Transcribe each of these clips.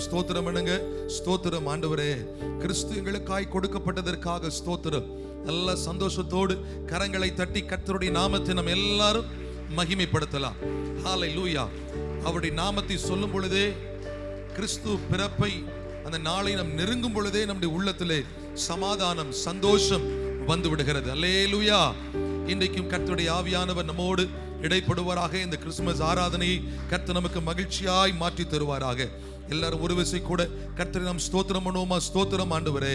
ஸ்தோத்திரம் பண்ணுங்க. ஸ்தோத்திரம் ஆண்டவரே, கிறிஸ்து எங்களுக்காய் கொடுக்கப்பட்டதற்காக ஸ்தோத்திரம். நல்ல சந்தோஷத்தோடு கரங்களை தட்டி கர்த்தருடைய நாமத்தை நம்ம எல்லாரும் மகிமைப்படுத்தலாம். ஹல்லேலூயா. அவருடைய நாமத்தை சொல்லும் பொழுதே, கிறிஸ்து பிறப்பை அந்த நாளை நாம் நெருங்கும் பொழுதே நம்முடைய உள்ளத்திலே சமாதானம், சந்தோஷம் வந்து விடுகிறது. அல்லேலூயா. இன்றைக்கும் கர்த்தருடைய ஆவியானவர் நம்மோடு இடைப்படுவாராக. இந்த கிறிஸ்துமஸ் ஆராதனையை கர்த்தர் நமக்கு மகிழ்ச்சியாய் மாற்றி தருவாராக. எல்லாரும் ஒரு விசை கூட கர்த்தரை நாம் ஸ்தோத்திரம் பண்ணுவோமா? ஸ்தோத்திரம் ஆண்டவரே,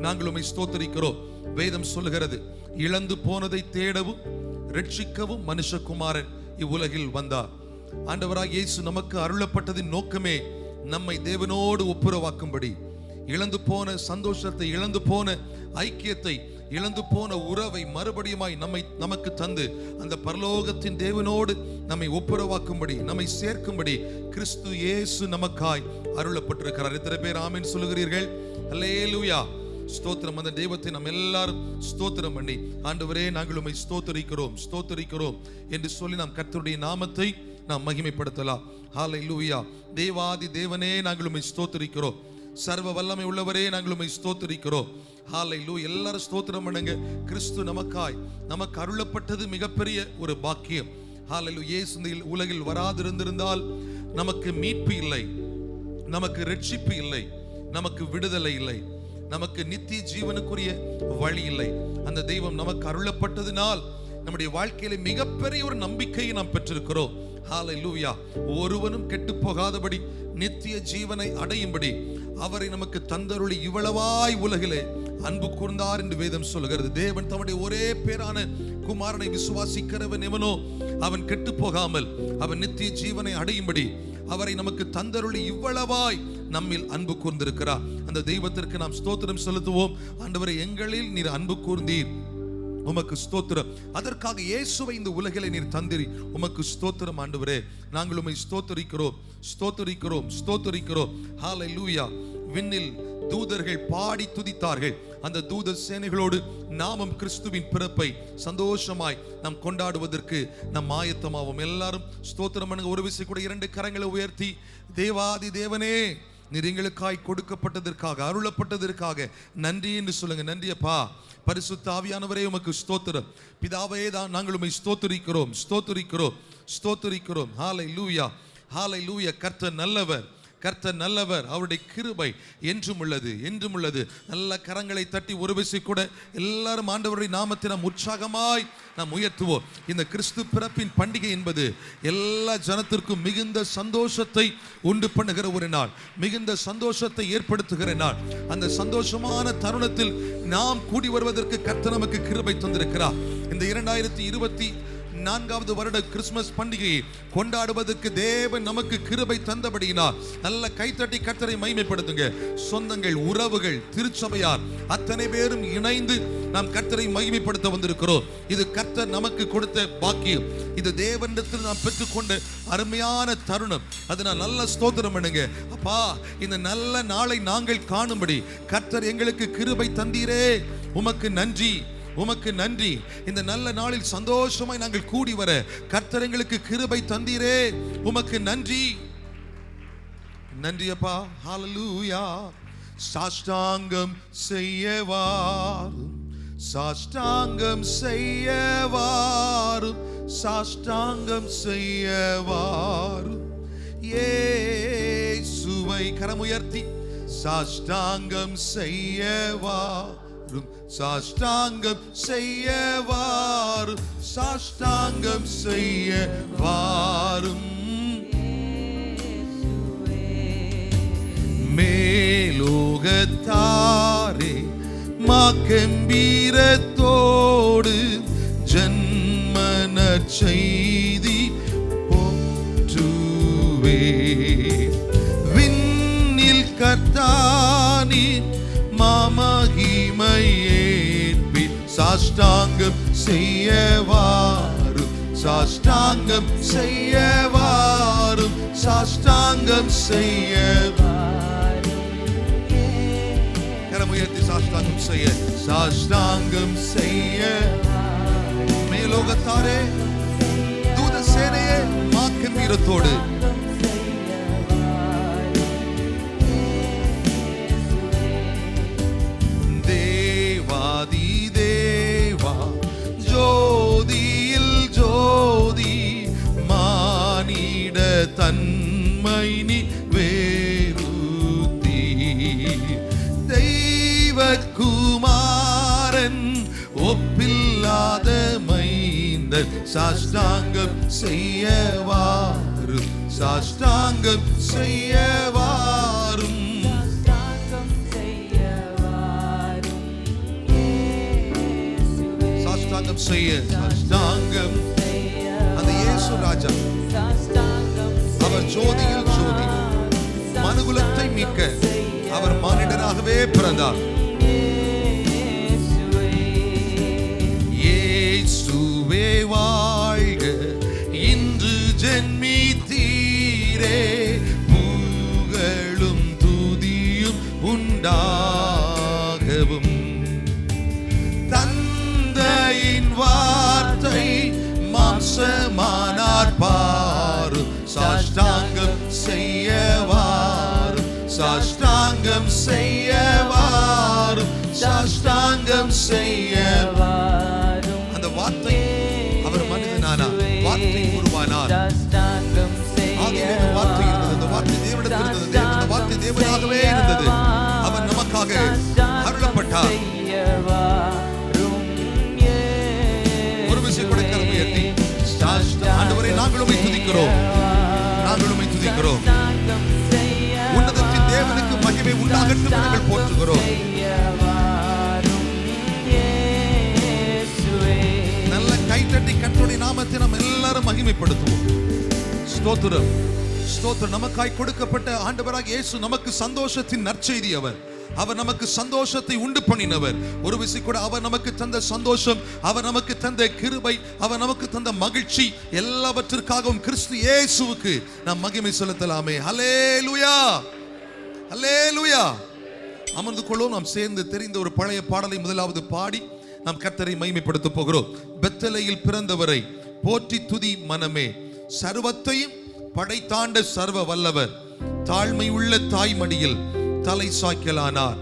நாங்கள் உம்மை ஸ்தோத்திரிக்கிறோம். வேதம் சொல்லுகிறது, இழந்து போனதை தேடவும் ரட்சிக்கவும் மனுஷகுமாரன் இவ்வுலகில் வந்தார். ஆண்டவராக இயேசு நமக்கு அருளப்பட்டதின் நோக்கமே நம்மை தேவனோடு ஒப்புரவாக்கும்படி, இழந்து போன சந்தோஷத்தை, இழந்து போன ஐக்கியத்தை, இழந்து போன உறவை மறுபடியுமாய் நமக்கு தந்து அந்த பரலோகத்தின் தேவனோடு நம்மை ஒப்புரவாக்கும்படி, நம்மை சேர்க்கும்படி கிறிஸ்து இயேசு நமக்காய் அருளப்பட்டிருக்கிறார். எத்தனை பேர் ஆமென் சொல்லுகிறீர்கள்? அல்லேலூயா. ஸ்தோத்திரம். அந்த தெய்வத்தை நம்ம எல்லாரும் ஸ்தோத்திரம் பண்ணி, ஆண்டவரே நாங்கள் உம்மை ஸ்தோத்திரிக்கிறோம், ஸ்தோத்திரிக்கிறோம் என்று சொல்லி நாம் கர்த்தருடைய நாமத்தை நாம் மகிமைப்படுத்தலாம். ஹல்லேலூயா. தேவாதி தேவனே நாங்கள் உம்மை ஸ்தோத்திரிக்கிறோம். சர்வ வல்லமை உள்ளவரே நாங்கள் உம்மை ஸ்தோத்திரிக்கிறோம். ஹல்லேலூயா. எல்லாரும் ஸ்தோத்திரம் பண்ணுங்க. கிறிஸ்து நமக்கு அருளப்பட்டது மிகப்பெரிய ஒரு பாக்கியம். ஹல்லேலூயா. இயேசு இந்த உலகில் வராதிருந்திருந்தால் நமக்கு மீட்பு இல்லை, நமக்கு ரட்சிப்பு இல்லை, நமக்கு விடுதலை இல்லை, நமக்கு நித்திய ஜீவனுக்குரிய வழி இல்லை. அந்த தெய்வம் நமக்கு அருளப்பட்டதினால் நம்முடைய வாழ்க்கையில மிகப்பெரிய ஒரு நம்பிக்கையை நாம் பெற்றிருக்கிறோம். ஹல்லேலூயா. ஒருவனும் கெட்டு போகாதபடி நித்திய ஜீவனை அடையும்படி அவரை நமக்கு தந்தருளி இவ்வளவாய் உலகிலே அன்பு கூர்ந்தார் என்று வேதம் சொல்லுகிறது. தேவன் தம்முடைய ஒரே பேரான குமாரனை விசுவாசிக்கிறவன் எவனோ அவன் கெட்டு போகாமல் அவன் நித்திய ஜீவனை அடையும்படி அவரை நமக்கு தந்தருளி இவ்வளவாய் நம்மில் அன்பு கூர்ந்திருக்கிறார். அந்த தெய்வத்திற்கு நாம் ஸ்தோத்திரம் செலுத்துவோம். ஆண்டவரே, எங்களில் நீர் அன்பு கூர்ந்தீர், உமக்கு ஸ்தோத்திரம். அதற்காக இயேசுவை இந்த உலகிலே நீர் தந்திரி, உமக்கு ஸ்தோத்திரம் ஆண்டவரே. நாங்கள் உம்மை ஸ்தோத்திரிக்கிறோம், ஸ்தோத்திரிக்கிறோம், ஸ்தோத்திரிக்கிறோம். ஹல்லேலூயா. விண்ணில் தூதர்கள் பாடி துதித்தார்கள். அந்த தூதர் சேனைகளோடு நாமும் கிறிஸ்துவின் பிறப்பை சந்தோஷமாய் நாம் கொண்டாடுவதற்கு நாம் ஆயத்தமாவோம். எல்லாரும் ஸ்தோத்திரம் பண்ணுங்க. ஒரு விசை கூட இரண்டு கரங்களை உயர்த்தி, தேவாதி தேவனே நீர் எங்களுக்காய் கொடுக்கப்பட்டதற்காக, அருளப்பட்டதற்காக நன்றி என்று சொல்லுங்க. நன்றியப்பா. பரிசுத்த ஆவியானவரே உமக்கு ஸ்தோத்திரம். பிதாவே தான் நாங்கள் உம்மை ஸ்தோத்திரிக்கிறோம், ஸ்தோத்திரிக்கிறோம், ஸ்தோத்திரிக்கிறோம். ஹல்லேலூயா, ஹல்லேலூயா. கர்த்தர் நல்லவர், கர்த்தர் நல்லவர். அவருடைய கிருபை என்றும் உள்ளது, என்றும் உள்ளது. நல்ல கரங்களை தட்டி ஒரு விசை கூட எல்லாரும் ஆண்டவருடைய நாமத்தை நாம் உற்சாகமாய் நாம் உயர்த்துவோம். இந்த கிறிஸ்து பிறப்பின் பண்டிகை என்பது எல்லா ஜனத்திற்கும் மிகுந்த சந்தோஷத்தை உண்டு பண்ணுகிற ஒரு நாள், மிகுந்த சந்தோஷத்தை ஏற்படுத்துகிற நாள். அந்த சந்தோஷமான தருணத்தில் நாம் கூடி வருவதற்கு கர்த்தர் நமக்கு கிருபை தந்திருக்கிறார். இந்த 2024வது வருட கிறிஸ்துமஸ் பண்டிகையை கொண்டாடுவதற்கு தேவன் நமக்கு கிருபை தந்தபடியினால் நல்ல கைத்தட்டி கர்த்தரை மகிமைப்படுத்துங்க. சொந்தங்கள், உறவுகள், திருச்சபையார் அத்தனை பேரும் இணைந்து நாம் கர்த்தரை மகிமைப்படுத்த வந்திருக்கிறோம். இது கர்த்தர் நமக்கு கொடுத்த பாக்கியம். இது தேவனிடத்தில் நாம் பெற்றுக்கொண்ட அருமையான தருணம். அதனால் நல்ல ஸ்தோத்திரம் பண்ணுங்க. அப்பா, இந்த நல்ல நாளை நாங்கள் காணும்படி கர்த்தர் எங்களுக்கு கிருபை தந்தீரே, உமக்கு நன்றி, உமக்கு நன்றி. இந்த நல்ல நாளில் சந்தோஷமாய் நாங்கள் கூடி வர கர்த்தர் எங்களுக்கு கிருபை தந்தீரே, உமக்கு நன்றி. நன்றி அப்பா. ஹல்லேலூயா. சாஷ்டாங்கம் செய்யவாரும், சாஷ்டாங்கம் செய்யவாரும், சாஷ்டாங்கம் செய்யவாரும் இயேசுவை. கரமுயர்த்தி சாஷ்டாங்கம் செய்யவாரும், சாஷ்டாங்கம் செய்யவாரும், சாஷ்டாங்கம் செய்யவாரும். மேலோகத்தாரே மாகம்பீரத்தோடு ஜன்மன செய்தி போற்றுவே. விண்ணில் கர்த்தானின் மாமகிமையேற்பி சாஷ்டாங்கம் செய்யவாரும், சாஷ்டாங்கம் செய்யவாரும், சாஷ்டாங்கம் செய்யவாரும். கரமுயர்த்தி சாஷ்டாங்கம் செய்ய, சாஷ்டாங்கம் செய்ய. மேலோகத்தாரே, தூத சேனையே மாகம்பீரத்தோடு சாஷ்டாங்கம் செய்யவாரும், சாஷ்டாங்கம் செய்யவாரும், சாஷ்டாங்கம் செய்ய, சாஷ்டாங்கம். அந்த இயேசு ராஜா அவர் ஜோதியில் ஜோதி, மனுகுலத்தை மீட்க அவர் மானிடராகவே பிறந்தார். இயேசுவே வாழ்க, இன்று ஜென்மித்தீரே, புகழும் துதியும் உண்டாகவும். தந்தையின் வார்த்தை மாம்சமானார் பாரு, சாஷ்டாங்கம் செய்யவாரும், சாஷ்டாங்கம் செய்யவாரும், சாஷ்டாங்கம் செய்யவாரும். அந்த வார்த்தை அவர் மனிதனானார், வார்த்தை உருவானார். ஆதியிலே வார்த்தை இருந்தது, அந்த வார்த்தை தேவனிடத்தில் இருந்தது, அந்த வார்த்தை தேவனாகவே இருந்தது. அவர் நமக்காக அருளப்பட்டார். ஒரு விஷயம் கூட கரங்களை உயர்த்தி ஆண்டவரே நாங்கள் உம்மை துதிக்கிறோம், நாங்கள் உம்மை துதிக்கிறோம். உன்னதத்தின் தேவனுக்கு மகிமை உண்டாகட்டும், நாங்கள் போற்றுகிறோம். நல்ல கைத்தட்டி கர்த்தருடைய நாமத்தை நாம் எல்லாரும் மகிமைப்படுத்துவோம். ஸ்தோத்திரம், ஸ்தோத்திரம். நமக்காய் கொடுக்கப்பட்ட ஆண்டவராக இயேசு நமக்கு சந்தோஷத்தின் நற்செய்தி. அவர் நமக்கு சந்தோஷத்தை உண்டு பண்ணினவர். ஒரு விசை கூட அவர் நமக்கு தந்த சந்தோஷம், அவர் நமக்கு தந்த கிருபை, அவர் நமக்கு தந்த மகிழ்ச்சி, எல்லாவற்றிற்காகவும் கிறிஸ்து இயேசுவுக்கு நாம் மகிமை செலுத்தலாமே. ஹல்லேலூயா, ஹல்லேலூயா. அமர்ந்து கொள்வோம். நாம் சேர்ந்து தெரிந்த ஒரு பழைய பாடலை முதலாவது பாடி நாம் கர்த்தரை மகிமைப்படுத்த போகிறோம். பெத்தேலில் பிறந்தவரை போற்றி துதி மனமே, சர்வத்தையும் படைத்தாண்ட சர்வ வல்லவர், தாழ்மை உள்ள தாய் மடியில் தலை சாய்க்கலானார்.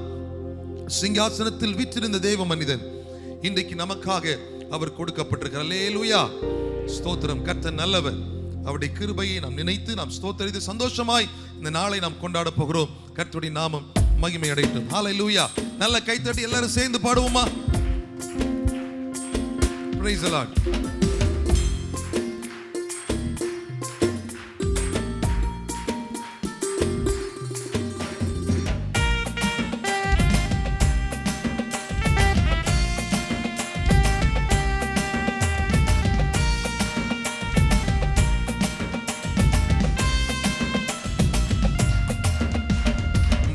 சிங்காசனத்தில் வீற்றிருந்த தேவ மனிதன் இன்றைக்கு நமக்காக அவர் கொடுக்கப்பட்டிருக்கிறார். அல்லேலூயா, ஸ்தோத்திரம். கர்த்தர் நல்லவர். அவருடைய கிருபையை நாம் நினைத்து நாம் ஸ்தோத்திரித்து சந்தோஷமாய் இந்த நாளை நாம் கொண்டாட போகிறோம். கர்த்தருடைய நாமம் மகிமை அடையட்டும். ஹல்லேலூயா. நல்ல கைத்தட்டி எல்லாரும் சேர்ந்து பாடுவோமா? Praise the Lord.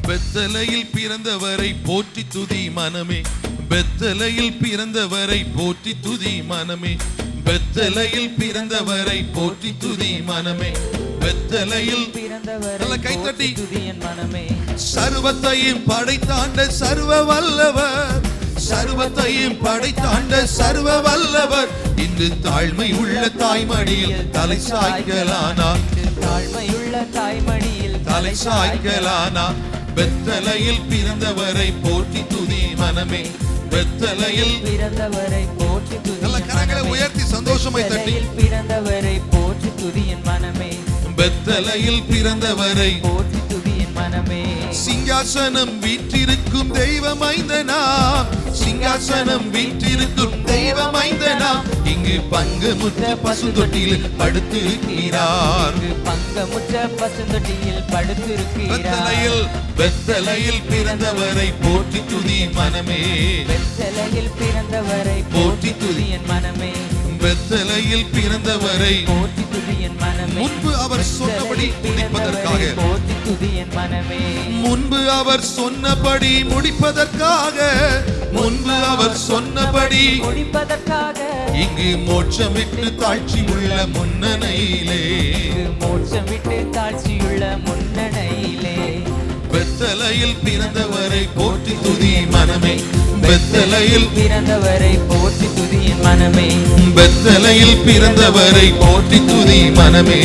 பெத்தேலில் பிறந்தவரை போற்றி துதி மனமே, பெத்தேலில் பிறந்தவரை போற்றி துதி மனமே, பெத்தேலில் பிறந்தவரை போற்றி துதி மனமே, பெத்தேலில் பிறந்தவரை கைத்தட்டி துதி என் மனமே. சர்வத்தையும் படைத்தாண்ட சர்வ வல்லவர், சர்வத்தையும் படைத்தாண்ட சர்வ வல்லவர், இன்று தாழ்மை உள்ள தாய்மடியில் தலை சாய்க்கலானார், தாழ்மை உள்ள தாய்மடியில் தலை சாய்க்கலானார். பெத்தேலில் பிறந்தவரை போற்றி துதி மனமே, பெத்தேலில் பிறந்தவரை போற்றி துதி. நல்ல கரங்களை உயர்த்தி சந்தோஷமாய் தட்டி பிறந்தவரை போற்றி துதி என் மனமே, பெத்தேலில் பிறந்தவரை போற்றி துதி என் மனமே. சிங்காசனம் வீற்றிருக்கும் தெய்வ மைந்தனா, சிங்காசனம் வீற்றிருக்கும் தெய்வ மைந்தனா, இங்கு பங்குமுற்ற பசுந்தொட்டியில் படுத்திருக்கிறார், பங்குமுற்ற பசுந்தொட்டியில் படுத்திருக்கிறார். பெத்தேலில் பிறந்தவரை போற்றி துதி மனமே, பெத்தேலில் பிறந்தவரை போற்றி துதி என் மனமே, பெத்தேலில் பிறந்தவரை போற்றி துதி என் மனமே. முன்பு அவர் சொன்னபடி முடிப்பதற்காக போற்றி துதி என் மனமே, முன்பு அவர் சொன்னபடி முடிப்பதற்காக, முன்பு அவர் சொன்னபடி முடிப்பதற்காக, இங்கு மோட்சம் விட்டு தாழ்ச்சி உள்ள முன்னணையிலே, மோட்சம் விட்டு தாழ்ச்சியுள்ள முன்னணையிலே, பெத்தேலில் பிறந்தவரை போற்றி துதி மனமே, பெத்தேலில் பிறந்தவரை போற்றி துதி என் மனமே, பெத்தேலில் பிறந்தவரை போற்றி துதி மனமே,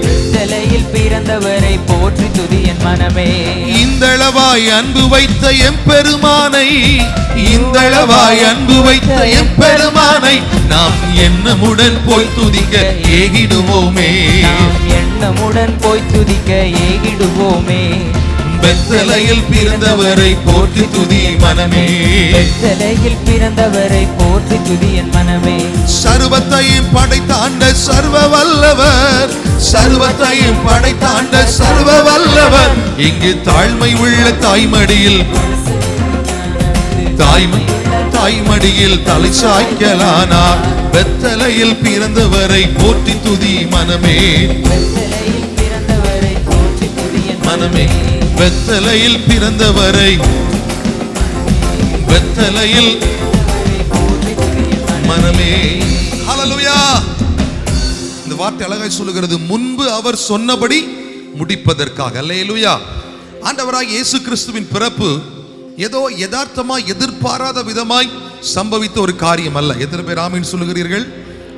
பெத்தேலில் பிறந்தவரை போற்றி துதி என் மனமே. இந்தளவாய் அன்பு வைத்த எம்பெருமானை, இந்தளவாய் அன்பு வைத்த எம்பெருமானை நாம் எண்ணமுடன் போய் துதிக்க ஏகிடுவோமே, நாம் எண்ணமுடன் போய் துதிக்க ஏகிடுவோமே. பெத்தலையில் பிறந்தவரை போற்றி துதி மனமே. பெத்தலையில் பிறந்தவரை போற்றி துதி என் மனமே. சர்வத்தையும் படைத்தாண்ட சர்வ வல்லவர், சர்வத்தையும் படைத்தாண்ட சர்வ வல்லவர். இங்கு தாழ்மை உள்ள தாய்மடியில், தாய்மடியில் தலை சாய்க்கலானார். பெத்தலையில் பிறந்தவரை போற்றி துதி மனமே. பெத்தலையில் பிறந்தவரை போற்றி துதி என் மனமே. பெத்தலையில் பிறந்தவரை, பெத்தலையில் மனமே. ஹல்லேலூயா. இந்த வார்த்தை அழகாய் சொல்லுகிறது, முன்பு அவர் சொன்னபடி முடிப்பதற்காக. ஹல்லேலூயா. ஆண்டவராகிய இயேசு கிறிஸ்துவின் பிறப்பு ஏதோ யதார்த்தமா எதிர்பாராத விதமாய் சம்பவித்த ஒரு காரியம் அல்ல. எத்தனை பேர் ஆமீன் சொல்லுகிறீர்கள்?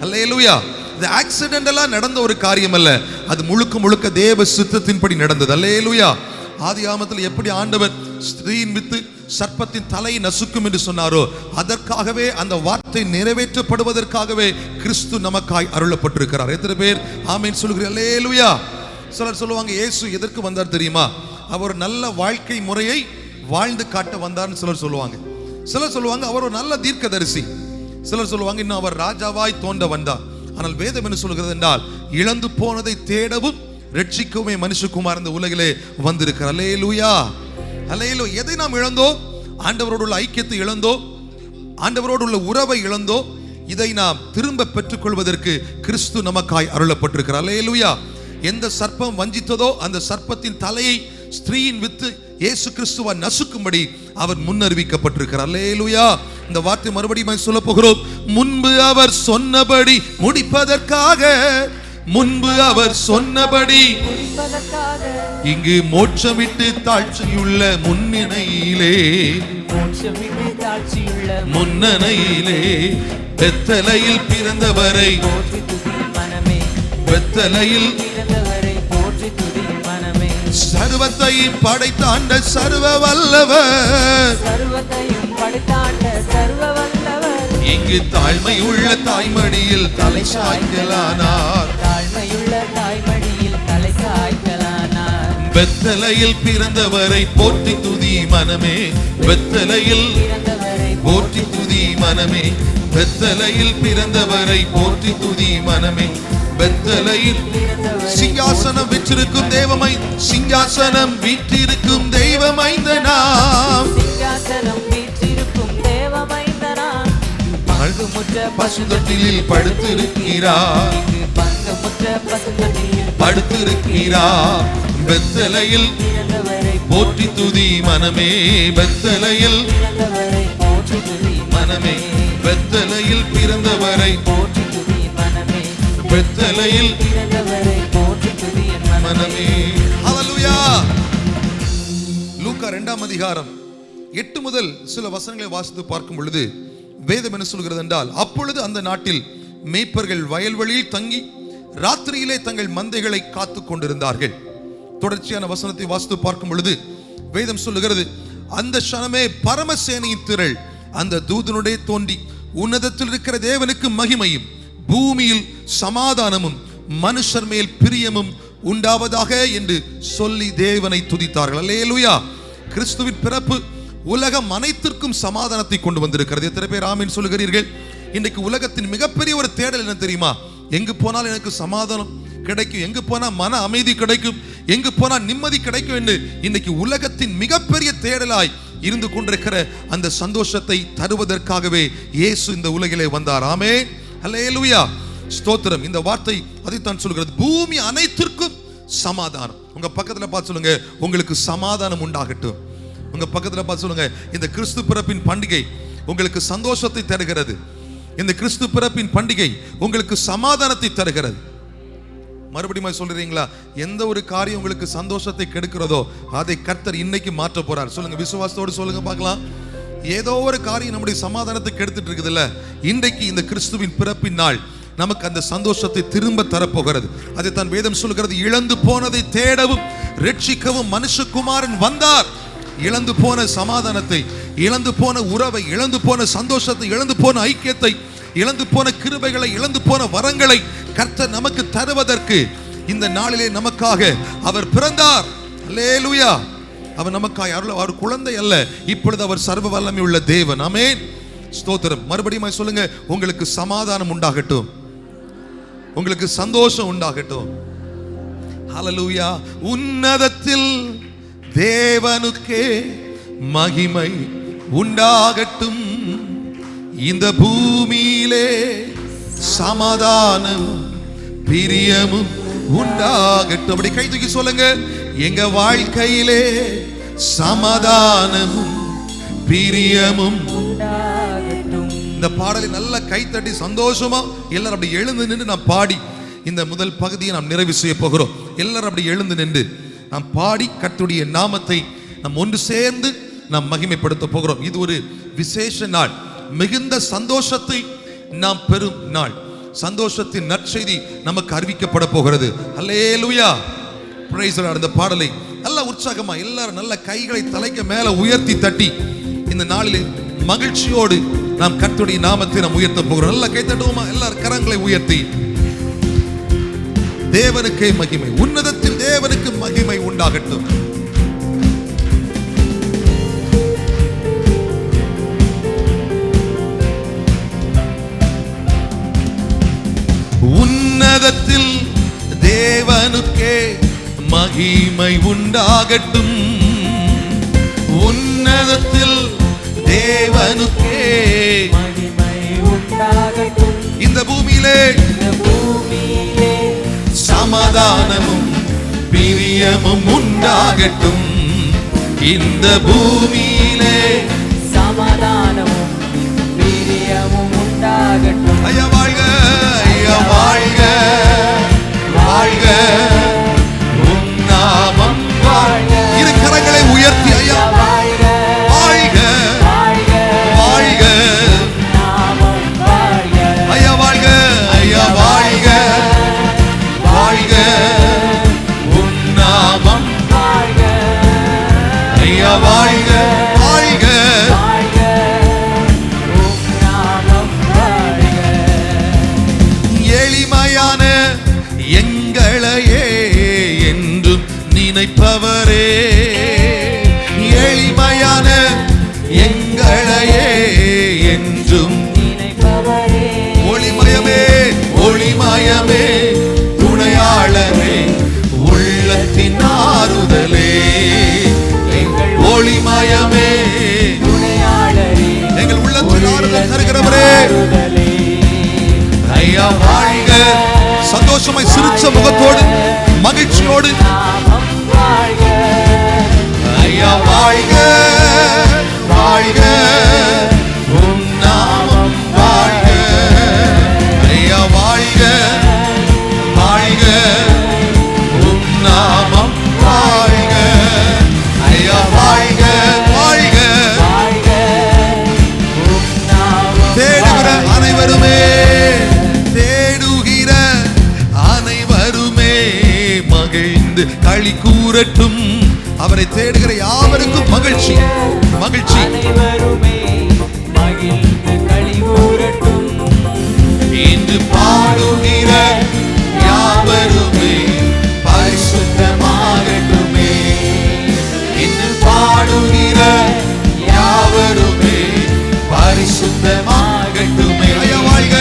ஹல்லேலூயா. இது ஆக்சிடென்டலா நடந்த ஒரு காரியம் அல்ல, அது முழுக்க முழுக்க தேவ சித்தத்தின்படி நடந்தது. ஹல்லேலூயா. ஆதியாகமத்தில் எப்படி ஆண்டவர் ஸ்திரீயின் வித்து சர்ப்பத்தின் தலையை நசுக்கும் என்று சொன்னாரோ, அதற்காகவே அந்த வார்த்தை நிறைவேற்றப்படுவதற்காகவே கிறிஸ்து நமக்காய் அருளப்பட்டிருக்கிறார். எத்தனை பேர் ஆமீன் சொல்லுகிறீர்கள்? ஹல்லேலூயா. சிலர் சொல்லுவாங்க, இயேசு எதற்கு வந்தார் தெரியுமா? அவர் நல்ல வாழ்க்கை முறையை வாழ்ந்து காட்ட வந்தார்னு சிலர் சொல்லுவாங்க. சிலர் சொல்லுவாங்க அவர் ஒரு நல்ல தீர்க்கதரிசி. சிலர் சொல்லுவாங்க இன்னும் அவர் ராஜாவாய் தோன்ற வந்தார். ஆனால் வேதம் என்ன சொல்கிறது என்றால், இழந்து போனதை தேடவும் ரட்சிக்கவுமே மனுஷகுமார் இந்த உலகிலே வந்திருக்கிறார். ஹல்லேலூயா. ஹல்லேலூயா. எதை நாம் இழந்தோம்? ஆண்டவரோடு உள்ள ஐக்கியத்தை இழந்தோம், ஆண்டவரோடு உள்ள உறவை இழந்தோம். இதை நாம் திரும்ப பெற்றுக்கொள்வதற்கு கிறிஸ்து நமக்காய் அருளப்பட்டிருக்கிறார். ஹல்லேலூயா. எந்த சர்ப்பம் வஞ்சித்ததோ அந்த சர்ப்பத்தின் தலையை ஸ்திரீயின் வித்து இயேசு கிறிஸ்துவை நசுக்கும்படி அவர் முன்னறிவிக்கப்பட்டிருக்கிறார். ஹல்லேலூயா. இந்த வார்த்தை மறுபடியும் சொல்ல போகிறோம். முன்பு அவர் சொன்னபடி முடிப்பதற்காக, முன்பு அவர் சொன்னபடி இங்கு மோட்சமிட்டு தாழ்ச்சியுள்ள முன்னணியிலே, முன்னணியிலே பெத்தலையில் பிறந்தவரை, பெத்தலையில் சர்வத்தையும் படைத்தாண்ட சர்வ வல்லவர், சர்வத்தையும் படைத்தாண்ட சர்வ வல்லவர். இங்கு தாழ்மை உள்ள தாய்மடியில் தலை சாய்க்கலானார், தாழ்மையுள்ள தாய்மடியில் தலை சாய்க்கலானார். பெத்தலையில் பிறந்தவரை போற்றி துதி மனமே. பெத்தலையில் போற்றி துதி மனமே. பெத்தலையில் பிறந்தவரை போற்றி துதி மனமே. பெத்தலையில் சிங்காசனம் வீற்றிருக்கும் தெய்வமை, சிங்காசனம் வீற்றிருக்கும் தெய்வமைந்தனாம், சிங்காசனம் வீற்றிருக்கும் தேவமைந்தனாம். பங்குமுற்ற பசுந்தொட்டிலில் படுத்திருக்கிறார், பங்குமுற்ற பசுந்தொட்டிலில் படுத்திருக்கிறார். பெத்தலையில் போற்றி துதி மனமே. பெத்தலையில் போற்றி துதி மனமே. பெத்தலையில் பிறந்தவரை போற்றி துதி மனமே. பெத்தலையில் பிறந்தவரை போற்றி துதி மனமே. ஹல்லேலூயா. லூக்கா 2ஆம் அதிகாரம் 8 முதல் சில வசனங்களை வாசித்து பார்க்கும் பொழுது வேதம் என்ன சொல்கிறது என்றால், அப்பொழுது அந்த நாட்டில் மேய்ப்பர்கள் வயல்வெளியில் தங்கி ராத்திரியிலே தங்கள் மந்தைகளை காத்து கொண்டிருந்தார்கள். தொடர்ச்சியான வசனத்தை வாசித்து பார்க்கும் பொழுது வேதம் சொல்லுகிறது, அந்த க்ஷணமே பரமசேனையின் திரள் அந்த தூதனுடைய தோன்றி, உன்னதத்தில் இருக்கிற தேவனுக்கு மகிமையும் பூமியில் சமாதானமும் மனுஷர் மேல் பிரியமும் உண்டாவதாக என்று சொல்லி தேவனை துதித்தார்கள். அல்லேலூயா. கிறிஸ்துவின் பிறப்பு உலகம் அனைத்திற்கும் சமாதானத்தை கொண்டு வந்திருக்கிறது. எத்தனை பேர் ஆமீன் சொல்லுகிறீர்கள்? இன்னைக்கு உலகத்தின் மிகப்பெரிய ஒரு தேடல் என்ன தெரியுமா? எங்கு போனால் எனக்கு சமாதானம் கிடைக்கும், எங்கு போனா மன அமைதி கிடைக்கும், எங்கு போனா நிம்மதி கிடைக்கும் என்று இன்னைக்கு உலகத்தின் மிகப்பெரிய தேடலாய் இருந்து கொண்டிருக்கிற அந்த சந்தோஷத்தை தருவதற்காகவே இயேசு இந்த உலகிலே வந்தார். ஆமென். ஹல்லேலூயா. ஸ்தோத்திரம். இந்த வார்த்தை அதைத்தான் சொல்கிறது, பூமி அனைத்திற்கும் சமாதானம். உங்க பக்கத்துல பார்த்து சொல்லுங்க, உங்களுக்கு சமாதானம் உண்டாகட்டும். உங்க பக்கத்துல பார்த்து சொல்லுங்க, இந்த கிறிஸ்து பிறப்பின் பண்டிகை உங்களுக்கு சந்தோஷத்தை தருகிறது. இந்த கிறிஸ்து பிறப்பின் பண்டிகை உங்களுக்கு சமாதானத்தை தருகிறது. மறுபடியும் சொல்றீங்களா? எந்த ஒரு காரியம் உங்களுக்கு சந்தோஷத்தை கெடுக்கிறதோ அதை கர்த்தர் இன்னைக்கு மாற்ற போறார். சொல்லுங்க, விசுவாசத்தோடு சொல்லுங்க பார்க்கலாம். ஏதோ ஒரு காரியம் நம்முடைய சமாதானத்தை கெடுத்துட்டு இருக்குதுல்ல, இன்றைக்கு இந்த கிறிஸ்துவின் பிறப்பின் நாள் நமக்கு அந்த சந்தோஷத்தை திரும்ப தரப்போகிறது. அதைத்தான் வேதம் சொல்கிறது, இழந்து போனதை தேடவும் ரட்சிக்கவும் மனுஷகுமாரன் வந்தார். இழந்து போன சமாதானத்தை, இழந்து போன உறவை, இழந்து போன சந்தோஷத்தை, இழந்து போன ஐக்கியத்தை, இழந்து போன கிருபைகளை, இழந்து போன வரங்களை கர்த்தர் நமக்கு தருவதற்கு இந்த நாளிலே நமக்காக அவர் பிறந்தார். அல்லேலூயா. அவர் நமக்காய் அருள், அவர் குழந்தை அல்ல, இப்பொழுது அவர் சர்வ வல்லமை உள்ள தேவன். ஆமென். ஸ்தோத்திரம். மறுபடியும் சொல்லுங்க, உங்களுக்கு சமாதானம் உண்டாகட்டும், உங்களுக்கு சந்தோஷம் உண்டாகட்டும். ஹல்லேலூயா. உன்னதத்தில் தேவனுக்கே மகிமை உண்டாகட்டும், இந்த பூமியிலே சமாதானம் பிரியமும் உண்டாகட்டும். அப்படி கை தூக்கி சொல்லுங்க, எங்க வாழ்க்கையிலே சமாதானமும் பிரியமும் உண்டாகட்டும். இந்த பாடலை நல்ல கைத்தட்டி சந்தோஷமா எல்லாரும் அப்படி எழுந்து நின்று நாம் பாடி இந்த முதல் பகுதியை நாம் நிறைவு செய்ய போகிறோம். எல்லாரும் அப்படி எழுந்து நின்று நாம் பாடி கர்த்தருடைய நாமத்தை நாம் ஒன்று சேர்ந்து நாம் மகிமைப்படுத்த போகிறோம். இது ஒரு விசேஷ நாள், மிகுந்த சந்தோஷத்தை நாம் பெறும் நாள். சந்தோஷத்தின் நற்செய்தி நமக்கு அறிவிக்கப்பட போகிறது. அல்லேலூயா, பிரைஸ் தி லார்ட். இந்த பாடலை நல்ல உற்சாகமா எல்லாரும் நல்ல கைகளை தலைக்கு மேல உயர்த்தி தட்டி இந்த நாளிலே மகிழ்ச்சியோடு நாம் கர்த்தருடைய நாமத்தை நாம் உயர்த்த போகிறோம். நல்ல கை தட்டுவோமா? எல்லாரும் கரங்களை உயர்த்தி, தேவனுக்கே மகிமை, உன்னதத்தில் தேவனுக்கு மகிமை உண்டாகட்டும். உன்னதத்தில் தேவனுக்கே மகிமை உண்டாகட்டும், உன்னதத்தில் தேவனுக்கே மகிமை உண்டாகட்டும், இந்த பூமியிலே சமாதானமும் பிரியமும் உண்டாகட்டும், இந்த பூமியிலே சமாதானமும் பிரியமும் உண்டாகட்டும். ஐயா வாழ்க, ஐயா வாழ்க, வாழ்க, உம் நாமம் வாழ்க. இரு கரங்களை உயர்த்தி ஐயா வாழ்க, வாழ்க, வாழ்க, நாமம் வாழ்க. ஐயா வாழ்க, ஐயா வாழ்க, வாழ்க, உம் நாமம் வாழ்க. ஐயா வாழ்க, வாழ்க, உம் நாமம் வாழ்க. எளிமையான எங்களையே என்றும் நினைப்பவரே, எளிமையான எங்களையே என்றும் நினைப்பவரே, ஒளிமயமே, ஒளிமயமே, துணையாளரே, உள்ளத்தின் ஆறுதலே, எங்கள் ஒளிமயமே, துணையாளரே, எங்கள் உள்ளத்தின் ஆறுதல் தருகிறவரே. ஐயா வாழ்க. சந்தோஷமாய் சிரிச்ச முகத்தோடு மகிழ்ச்சியோடு ஐயா வாழ்க, வாழ்க, உம் நாமம் வாழ்க. ஐயா வாழ்க, வாழ்க, உம் நாமம் வாழ்க. ஐயா வாழ்க, வாழ்க, தேடுகிற அனைவருமே, தேடுகிற அனைவருமே மகிழ்ந்து களி கூறட்டும். அவரை தேடுகிற யாவருக்கும் மகிழ்ச்சி, மகிழ்ச்சி. அனைவருமே மகிழ்ந்து களி கூறட்டும். இன்று பாடுகிற யாவருமே பரிசுத்தமாகட்டுமே. இன்று பாடுகிற யாவருமே பரிசுத்தமாகட்டுமே. ஐயா வாழ்க,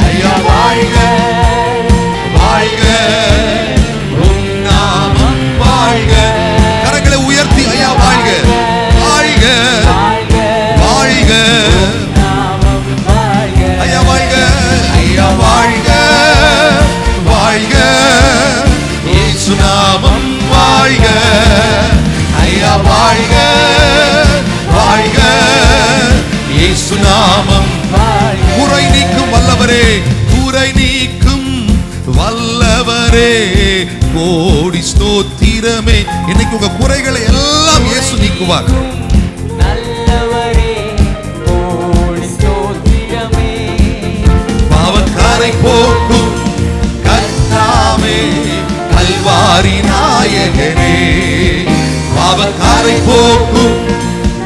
ஐயா வாழ்க, வாழ்க, உம் நாமம் வாழ்க. கரங்களை உயர்த்தி ஐயா வாழ்க, வாழ்க, வாழ்க, ஐயா வாழ்க, ஐயா வாழ்க, வாழ்க, இயேசு நாமம் வாழ்க. ஐயா வாழ்க, வாழ்க, இயேசு நாமம். குறை நீக்கும் வல்லவரே, குறை நீக்கும் வல்லவரே, கோடி ஸ்தோத்திரமே. இன்னைக்கு உங்க குறைகளை எல்லாம் இயேசு நீக்குவார். நல்லவரே, கோடி ஸ்தோத்திரமே. பாவக்காரை போக்கும் கர்த்தாவே, கல்வாரி நாயகனே. பாவக்காரை போக்கும்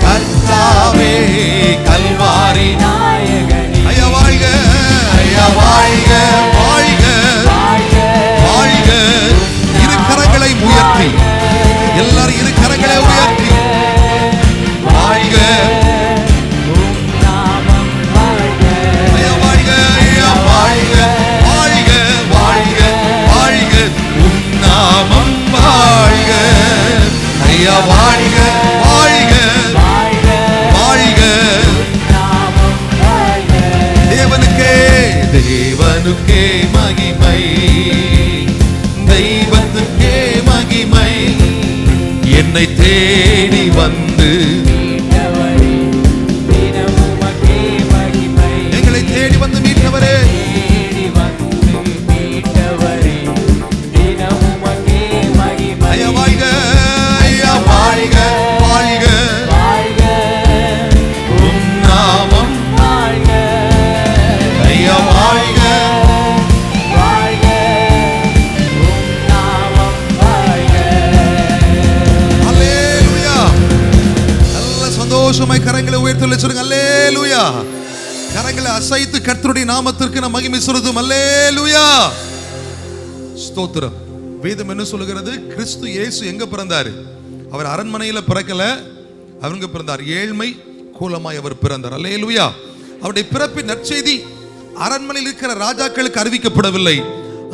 கர்த்தாவே, கல்வாரி நாயகனே. ஐயா வாழ்க, ஐயா வாழ்க, வாழ்க, வாழ்க. இரு கரங்களை உயர்த்தி, எல்லாரும் இரு கரங்களை உயர்த்தி ஐயா வாழ்க வாழ்க வாழ்க. தேவனுக்கே தேவனுக்கே மகிமை, தெய்வத்துக்கே மகிமை. என்னை தேடி வந்து எங்களை தேடி வந்து மீட்டவரே, ஐயா வாழ்க ஐயா வாழ்க வாழ்க. உம் நாமம் ஐயா வாழ்க. அல்லேலூயா. நல்ல சந்தோஷமாய் கரங்களை உயர்த்தி சொல்லுங்க அல்லேலூயா. கரங்களை அசைத்து கர்த்தருடைய நாமத்திற்கு நாம் மகிமை செலுத்தும் அல்லேலூயா. ஸ்தோத்திரம். வேதம் என்ன சொல்லுகிறது? கிறிஸ்து இயேசு எங்க பிறந்தாரு? அவர் அரண்மனையில பிறக்கல, அவங்க பிறந்தார் ஏழ்மை கூலமாய் அவர் பிறந்தார். அல்லேலூயா. அவருடைய பிறப்பின் நற்செய்தி அரண்மனையில் இருக்கிற ராஜாக்களுக்கு அறிவிக்கப்படவில்லை,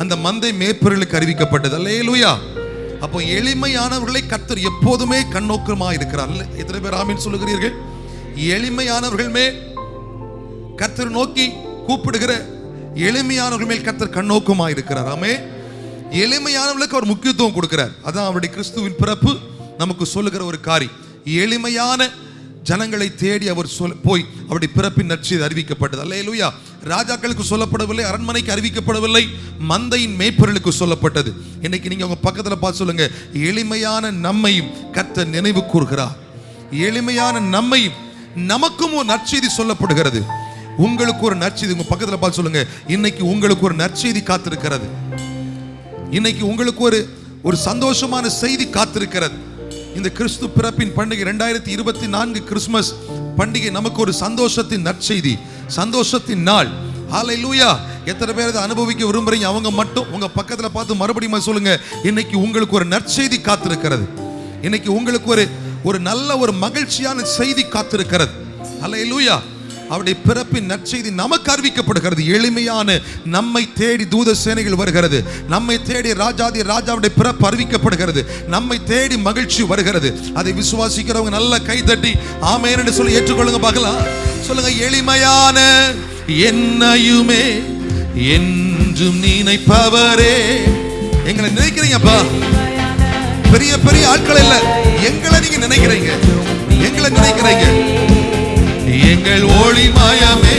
அந்த மந்தை மேய்ப்பர்களுக்கு அறிவிக்கப்பட்டது. அல்லேலூயா. அப்போ எளிமையானவர்களை கர்த்தர் எப்போதுமே கண்ணோக்கமாக இருக்கிறார். எத்தனை பேர் ஆமீன் சொல்லுகிறீர்கள்? எளிமையானவர்கள் மேல் கர்த்தர் நோக்கி கூப்பிடுகிற எளிமையானவர்கள் மேல் கர்த்தர் கண்ணோக்கமாக இருக்கிறார். ஆமே. எளிமையானவர்களுக்கு அவர் முக்கியத்துவம் கொடுக்கிறார். அதான் அவருடைய கிறிஸ்துவின் பிறப்பு நமக்கு சொல்லுகிற ஒரு காரியம். எளிமையான ஜனங்களை தேடி அவர் போய் அவருடைய பிறப்பின் நற்செய்தி அறிவிக்கப்பட்டது. அல்லேலூயா. ராஜாக்களுக்கு சொல்லப்படவில்லை, அரண்மனைக்கு அறிவிக்கப்படவில்லை, மந்தையின் மேய்ப்பர்களுக்கு சொல்லப்பட்டது. இன்னைக்கு நீங்க உங்க பக்கத்துல பார்த்து சொல்லுங்க, எளிமையான நம்மையும் கர்த்தர் நினைவு கூர்கிறார். எளிமையான நம்மையும் நமக்கும் ஒரு நற்செய்தி சொல்லப்படுகிறது. உங்களுக்கு ஒரு நற்செய்தி, உங்க பக்கத்துல பார்த்து சொல்லுங்க, இன்னைக்கு உங்களுக்கு ஒரு நற்செய்தி காத்திருக்கிறது. இன்னைக்கு உங்களுக்கு ஒரு சந்தோஷமான செய்தி காத்திருக்கிறது. இந்த கிறிஸ்து பிறப்பின் பண்டிகை 2024 கிறிஸ்துமஸ் பண்டிகை நமக்கு ஒரு சந்தோஷத்தின் நற்செய்தி, சந்தோஷத்தின் நாள். ஹல்லேலூயா. எத்தனை பேர் இதை அனுபவிக்க விரும்புறீங்க? அவங்க மட்டும் உங்க பக்கத்துல பார்த்து மறுபடியும் சொல்லுங்க, இன்னைக்கு உங்களுக்கு ஒரு நற்செய்தி காத்திருக்கிறது. இன்னைக்கு உங்களுக்கு ஒரு நல்ல ஒரு மகிழ்ச்சியான செய்தி காத்திருக்கிறது. ஹல்லேலூயா. அவருடைய பிறப்பின் நற்செய்தி நமக்கு அறிவிக்கப்படுகிறது. எளிமையான நம்மை தேடி தூத சேனைகள் வருகிறது. நம்மை தேடி ராஜாவுடைய பிறப்பு அறிவிக்கப்படுகிறது. நம்மை தேடி மகிழ்ச்சி வருகிறது. அதை விசுவாசிக்கிறவங்க நல்ல கை தட்டி ஆமென் என்று சொல்லி ஏற்றுக்கொள்ளுங்க பார்க்கலாம். சொல்லுங்க, எளிமையான என்னையுமே என்றும் நினைப்பவரே. எங்களை நினைக்கிறீங்கப்பா, பெரிய பெரிய ஆட்கள் இல்ல, எங்களை நீங்க நினைக்கிறீங்க, எங்களை நினைக்கிறீங்க. எங்கள் ஒளிமயமே,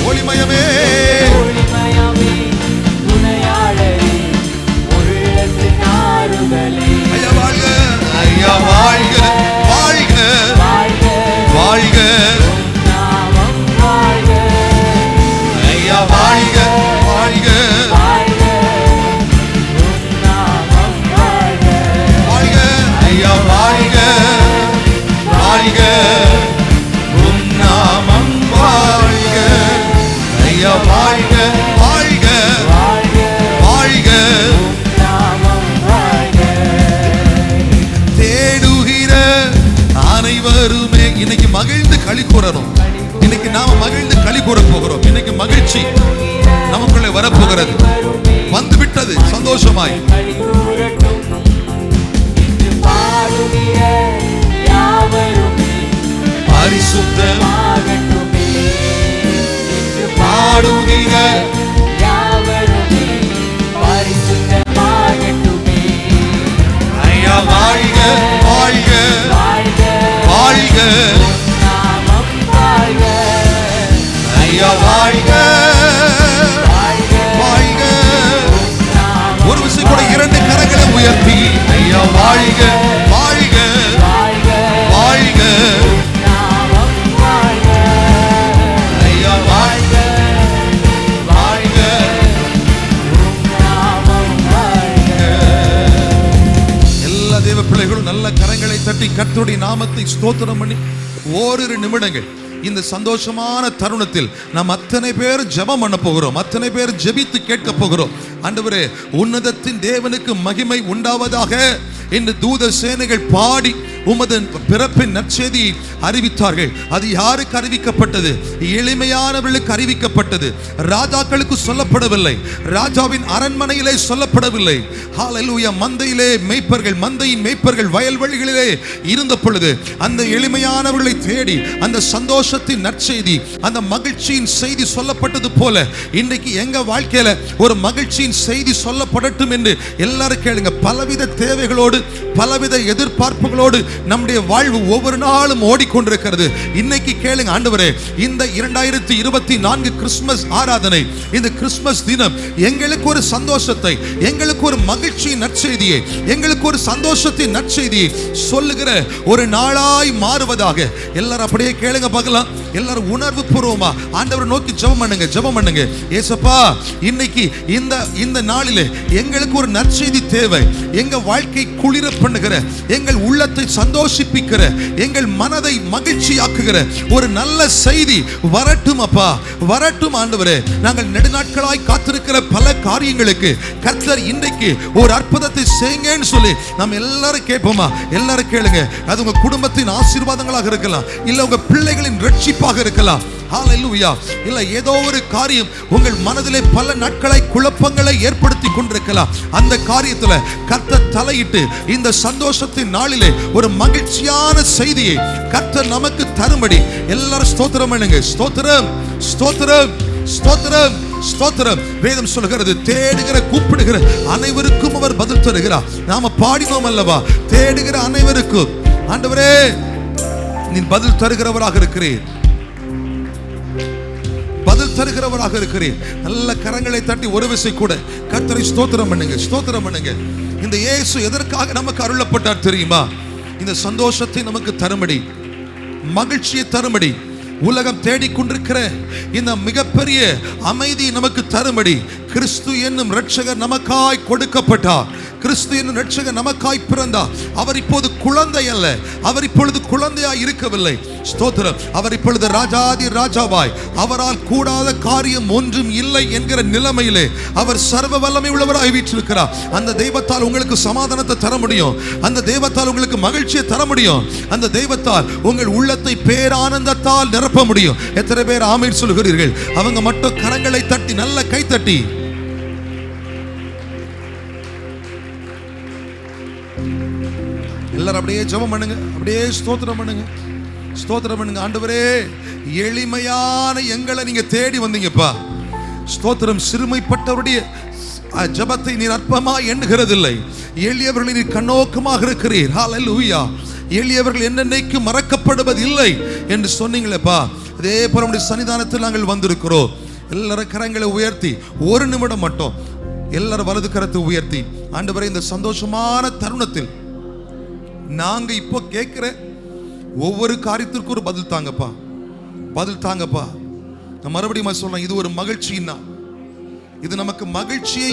ஒளிமயமே, ஐயா வாழ்க, ஐயா வாழ்க, வாழ்க, வாழ்க, ஐயா வாழ்க, வாழ்க, ஐயா வாழ்க, வாழ்க, உம் நாமம் வாழ்க, ஐயா வாழ்க, வாழ்க, வாழ்க, தேடுகிற அனைவருமே இன்னைக்கு மகிழ்ந்து களி கூறணும். இன்னைக்கு நாம மகிழ்ந்து களி கூற போகிறோம். இன்னைக்கு மகிழ்ச்சி நமக்குள்ளே வரப்போகிறது. வந்துவிட்டது சந்தோஷமாய். பரிசுத்தமாகட்டுமே, பாடுகிற யாவருமே பரிசுத்தமாகட்டுமே. ஐயா வாழ்க, வாழ்க, வாழ்க, நாமம் வாழ்க, ஐயா வாழ்க, வாழ்க. ஒரு விஷயம் கூட இரண்டு கரங்களை உயர்த்தி ஐயா வாழ்க, வாழ்க, வாழ்க, ஐயா வாழ்க, வாழ்க, எல்லா தேவ பிள்ளைகளும் நல்ல கரங்களை தட்டி கர்த்தருடைய நாமத்தை ஸ்தோத்திரம் பண்ணி ஓரிரு நிமிடங்கள் இந்த சந்தோஷமான தருணத்தில் நாம் அத்தனை பேர் ஜெபம் பண்ண போகிறோம். அத்தனை பேர் ஜெபித்து கேட்க போகிறோம். ஆண்டவரே, உன்னதத்தின் தேவனுக்கு மகிமை உண்டாவதாக என்று தூத சேனைகள் பாடி உமது பிறப்பின் நற்செய்தியை அறிவித்தார்கள். அது யாருக்கு அறிவிக்கப்பட்டது? எளிமையானவர்களுக்கு அறிவிக்கப்பட்டது. ராஜாக்களுக்கு சொல்லப்படவில்லை, ராஜாவின் அரண்மனையிலே சொல்லப்படவில்லை. ஹல்லேலூயா. மந்தையிலே மேய்ப்பர்கள், மந்தையின் மேய்ப்பர்கள் வயல்வெளிகளிலே இருந்த பொழுது அந்த எளிமையானவர்களை தேடி அந்த சந்தோஷத்தின் நற்செய்தி, அந்த மகிழ்ச்சியின் செய்தி சொல்லப்பட்டது போல இன்றைக்கு எங்க வாழ்க்கையில ஒரு மகிழ்ச்சியின் செய்தி சொல்லப்படட்டும் என்று எல்லாரும் கேளுங்க. பலவித தேவைகளோடு, பலவித எதிர்பார்ப்புகளோடு நம்முடைய வாழ்வு ஒவ்வொரு நாளும் ஓடிக்கொண்டிருக்கிறது. இன்னைக்கு கேளுங்க, ஆண்டவரே, இந்த 2024 கிறிஸ்துமஸ் ஆராதனை, இந்த கிறிஸ்துமஸ் தினம் எங்களுக்கு ஒரு சந்தோஷத்தை, எங்களுக்கு ஒரு மகிழ்ச்சியின் நற்செய்தியை, எங்களுக்கு ஒரு சந்தோஷத்தின் நற்செய்தியை சொல்லுகிற ஒரு நாளாய் மாறுவதாக. எல்லாரும் அப்படியே கேளுங்க பார்க்கலாம். எல்லாரும் உணர்வு பூர்வமா ஆண்டவரை நோக்கி ஜெபம் பண்ணுங்க, ஜெபம் பண்ணுங்க. ஏசப்பா, இன்னைக்கு இந்த நாளிலே எங்களுக்கு ஒரு நற்செய்தி தேவை. எங்க வாழ்க்கை குளிர பண்ணுகிற, எங்கள் உள்ளத்தை சந்தோஷிப்பிக்கிற, எங்கள் மனதை மகிழ்ச்சியாக்குகிற ஒரு நல்ல செய்தி வரட்டும் அப்பா, வரட்டும் ஆண்டவரே. நாங்கள் நெடுநாட்களாய் காத்திருக்கிற பல காரியங்களுக்கு கர்த்தர் இன்றைக்கு ஒரு அற்புதத்தை செய்யுங்கன்னு சொல்லி நாம் எல்லாரும் கேட்போமா? எல்லாரும் கேளுங்க. அது உங்க குடும்பத்தின் ஆசீர்வாதங்களாக இருக்கலாம், இல்ல உங்க பிள்ளைகளின் ரட்சிப்பாக இருக்கலாம். ஹல்லேலூயா. இல்ல ஏதோ ஒரு காரியம் உங்கள் மனதிலே பல நாட்களை குழப்பங்களை ஏற்படுத்தி கொண்டிருக்கலாம். அந்த காரியத்துல கர்த்தர் தலையிட்டு இந்த சந்தோஷத்தின் நாளிலே ஒரு மகிழ்ச்சியான செய்தியை கர்த்தர் நமக்கு தரும்படி எல்லாரும் ஸ்தோத்திரம் பண்ணுங்க. ஸ்தோத்திரம், ஸ்தோத்திரம், ஸ்தோத்திரம், ஸ்தோத்திரம். வேதம் சொல்கிறது, தேடுகிற கூப்பிடுகிற அனைவருக்கும் அவர் பதில் தருகிறார். நாம பாடினோம் அல்லவா? தேடுகிற அனைவருக்கும் ஆண்டவரே நீ பதில் தருகிறவராக இருக்கிறீர், பதில் தருகிறவராக இருக்கிறீர். நல்ல கரங்களை தட்டி ஒரு விசை கூட கர்த்தரை ஸ்தோத்திரம் பண்ணுங்க, ஸ்தோத்திரம் பண்ணுங்க. இந்த இயேசு எதற்காக நமக்கு அருளப்பட்டார் தெரியுமா? இந்த சந்தோஷத்தை நமக்கு தரும்படி, மகிழ்ச்சியை தரும்படி, உலகம் தேடிக்கொண்டிருக்கிற இந்த மிகப்பெரிய அமைதி நமக்கு தரும்படி கிறிஸ்து என்னும் இரட்சகர் நமக்காய் கொடுக்கப்பட்டார். கிறிஸ்து என்னும் இரட்சகர் நமக்காய் பிறந்தார். அவர் இப்போது குழந்தை அல்ல, அவர் இப்பொழுது குழந்தையாய் இருக்கவில்லை. ஸ்தோத்திரம். அவர் இப்பொழுது ராஜாதி ராஜாவாய், அவரால் கூடாத காரியம் ஒன்றும் இல்லை என்கிற நிலைமையிலே அவர் சர்வ வல்லமை உள்ளவராய் வீற்றிருக்கிறார். அந்த தெய்வத்தால் உங்களுக்கு சமாதானத்தை தர முடியும், அந்த தெய்வத்தால் உங்களுக்கு மகிழ்ச்சியை தர முடியும், அந்த தெய்வத்தால் உங்கள் உள்ளத்தை பேரானந்தத்தால் நிரப்ப முடியும். எத்தனை பேர் ஆமென் சொல்கிறீர்கள்? அவங்க மட்டும் கரங்களை தட்டி, நல்ல கை தட்டி எல்லாரும் அப்படியே ஜெபம் பண்ணுங்க, அப்படியே ஸ்தோத்திரம் பண்ணுங்க, ஸ்தோத்திரம் பண்ணுங்க. ஆண்டவரே, எளிமையான எங்களை நீங்க தேடி வந்தீங்கப்பா. ஸ்தோத்திரம். சிறுமைப்பட்டவருடைய ஜெபத்தை நீர் அற்பமாய் எண்ணுகிறதில்லை, எளியவர்களை நீர் கண்ணோக்கமாக இருக்கிறீர். ஹல்லேலூயா. எளியவர்கள் என்னென்னைக்கு மறக்கப்படுவதில்லை என்று சொன்னீங்களேப்பா. அதே போல நம்முடைய சன்னிதானத்தில் நாங்கள் வந்திருக்கிறோம். எல்லாரும் கரங்களை உயர்த்தி ஒரு நிமிடம் மட்டும் எல்லாரும் வலது கரத்தை உயர்த்தி, ஆண்டவரே, இந்த சந்தோஷமான தருணத்தில் நாங்க இப்போ கேட்கிற ஒவ்வொரு காரியத்திற்கும் ஒரு பதில் தாங்கப்பா, பதில் தாங்கப்பா. நான் மறுபடியும் சொல்றேன், இது ஒரு மகிழ்ச்சியின் நாள், இது நமக்கு மகிழ்ச்சியை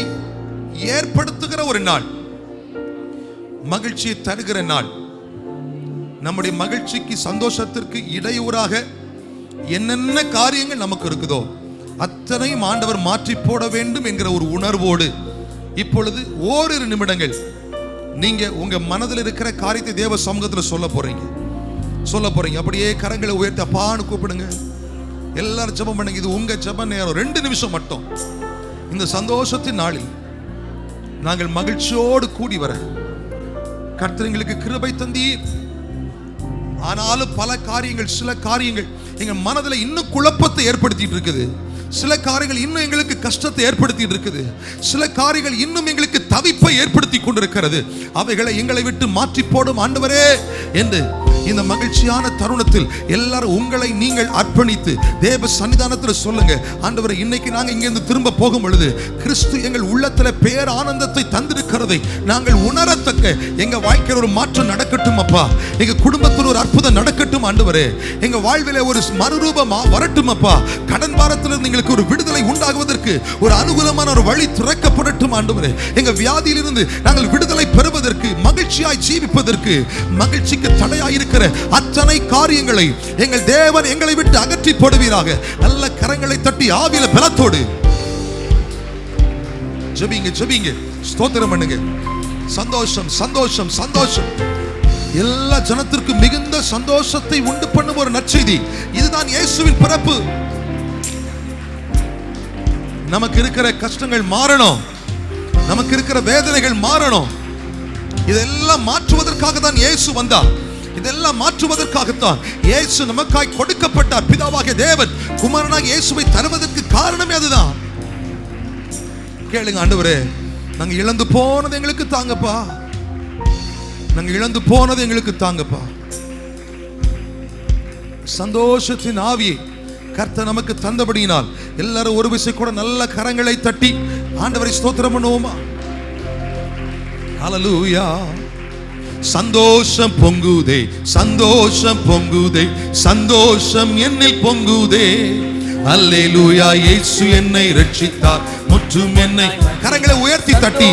ஏற்படுத்துகிற ஒரு நாள், மகிழ்ச்சியை தருகிற நாள். நம்முடைய மகிழ்ச்சிக்கு, சந்தோஷத்திற்கு இடையூறாக என்னென்ன காரியங்கள் நமக்கு இருக்குதோ அத்தனையும் ஆண்டவர் மாற்றி போட வேண்டும் என்கிற ஒரு உணர்வோடு இப்பொழுது ஓரிரு நிமிடங்கள் நீங்க உங்க மனதில் இருக்கிற காரியத்தை தேவ சமூகத்தில் சொல்ல போறீங்க. அப்படியே கரங்களை உயர்த்தி அப்பான்னு கூப்பிடுங்க. எல்லாரும் ஜெபம் பண்ணுங்க. இது உங்க ஜெப நேரம். 2 நிமிஷம் மட்டும். இந்த சந்தோஷத்தின் நாளில் நாங்கள் மகிழ்ச்சியோடு கூடி வர கர்த்தர் எங்களுக்கு கிருபை தந்தீர். ஆனாலும் பல காரியங்கள், சில காரியங்கள் எங்க மனதில் இன்னும் குழப்பத்தை ஏற்படுத்திட்டு இருக்குது. சில காரியங்கள் இன்னும் எங்களுக்கு கஷ்டத்தை ஏற்படுத்திட்டு இருக்குது. சில காரியங்கள் இன்னும் எங்களுக்கு தவிப்பை ஏற்படுத்தி கொண்டிருக்கிறது. அவைகளை எங்களை விட்டு மாற்றி போடும் ஆண்டவரே என்று இந்த மகிழ்ச்சியான தருணத்தில் எல்லாரும் உங்களை நீங்கள் அர்ப்பணித்து தேவ சன்னிதானத்தில் சொல்லுங்க. ஆண்டவரே, இன்னைக்கு நாங்க இங்கிருந்து திரும்ப போகும் பொழுது கிறிஸ்து எங்கள் உள்ளத்துல பேர் ஆனந்தத்தை தந்திருக்கிறதை நாங்கள் உணரத்தக்க எங்க வாழ்க்கையில் ஒரு மாற்றம் நடக்கட்டும் அப்பா. எங்க குடும்பத்தில் ஒரு அற்புதம் நடக்கட்டும் ஆண்டவரே. எங்க வாழ்விலே ஒரு மறுரூபமா வரட்டும் அப்பா. கடன் பாரத்திலிருந்து எங்களுக்கு ஒரு விடுதலை உண்டாகுவதற்கு ஒரு அனுகூலமான ஒரு வழி திறக்கப்படட்டும் ஆண்டவரே. எங்க வியாதியிலிருந்து நாங்கள் விடுதலை பெறுவதற்கு, மகிழ்ச்சியாய் ஜீவிப்பதற்கு, மகிழ்ச்சிக்கு தடையாயிருக்க அத்தனை காரியங்களை எங்கள் தேவன் எங்களை விட்டு அகற்றி போடுவீராக. நல்ல கரங்களை தட்டி ஆவியில பலத்தோடு ஜெபிங்க, ஜெபிங்க, ஸ்தோத்திரம் பண்ணுங்க. சந்தோஷம், சந்தோஷம், சந்தோஷம். எல்லா ஜனத்திற்கும் மிகுந்த சந்தோஷத்தை உண்டு பண்ணும் ஒரு நற்செய்தி. இதுதான் இயேசுவின் பிறப்பு. நமக்கு இருக்கிற கஷ்டங்கள் மாறணும், நமக்கு இருக்கிற வேதனைகள் மாறணும். இதெல்லாம் மாற்றுவதற்காக தான் இயேசு வந்தார். இதெல்லாம் மாற்றுவதற்காகத்தான் இயேசு நமக்காய் கொடுக்கப்பட்டார். பிதாவாகிய தேவன் குமாரனாக இயேசுவை தருவதற்கு காரணமே அதுதான். கேளுங்க, ஆண்டவரே, நாங்க இழந்து போனது எங்களுக்கு தாங்கப்பா, நாங்க இழந்து போனது எங்களுக்கு தாங்கப்பா. சந்தோஷத்தின் ஆவியை கர்த்தர் நமக்கு தந்தபடியினால் எல்லாரும் ஒரு விசை கூட நல்ல கரங்களை தட்டி ஆண்டவரை ஸ்தோத்திரம் பண்ணுவோமா? ஹல்லேலூயா. சந்தோஷம் பொங்குதே, சந்தோஷம் பொங்குதே, சந்தோஷம் என்னில் பொங்குதே. அல்லேலூயா. இயேசு என்னை ரட்சித்தார், முற்றும் என்னை. கரங்களை உயர்த்தி தட்டி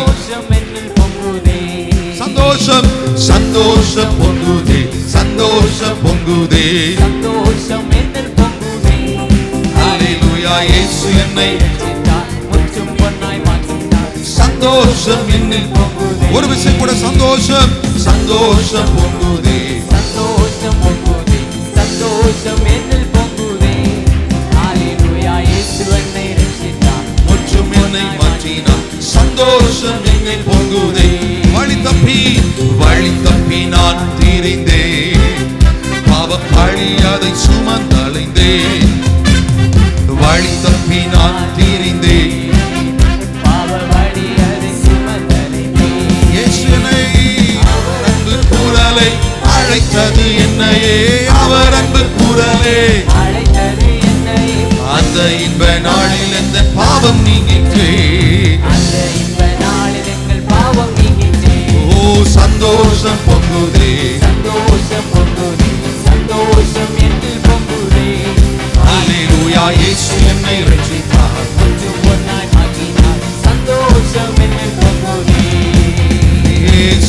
சந்தோஷம், சந்தோஷம் பொங்குதே, சந்தோஷம் பொங்குதே, சந்தோஷம் என்னில் பொங்குதே. அல்லேலூயா. இயேசு என்னை ரட்சித்தார், முற்றும் பொன்னாய் மாற்றினார். சந்தோஷம் என்னில் பொங்குதே. ஒரு விஷயம் கூட சந்தோஷம், சந்தோஷம் பொங்குதே, சந்தோஷம் பொங்குதே, சந்தோஷம் என்னில் பொங்குதே. அல்லேலூயா. இயேசு என்னை ரட்சித்தார், முற்றும் என்னை மாற்றினார். சந்தோஷம் என்னில் பொங்குதே. வழி தப்பி நான் தீரிந்தேன், பாவ பழி அதை சுமந்தலைந்தேன். வழி தப்பி நான் தீரிந்தேன், பாவ வழி அதை சுமந்தலைந்தேன். இயேசு என்னை அவர் அன்பு குரலை அழைத்தது என்னையே, அவர் அன்பு குரலே அழைத்தது என்னை. அந்த இன்ப நாளில் எந்த பாவம் நீங்கிற்றே. அந்த இன்ப நாளில் எங்கள் பாவம் நீங்கிற்றே. ஓ சந்தோஷம் பொங்குதே, சந்தோஷம் பொங்குதே, சந்தோஷம் என்னில் பொங்குதே. அல்லேலூயா. இயேசு என்னை ரட்சித்தார், முற்றும் பொன்னாய் மாற்றினார். சந்தோஷம் என்னில் பொங்குதே.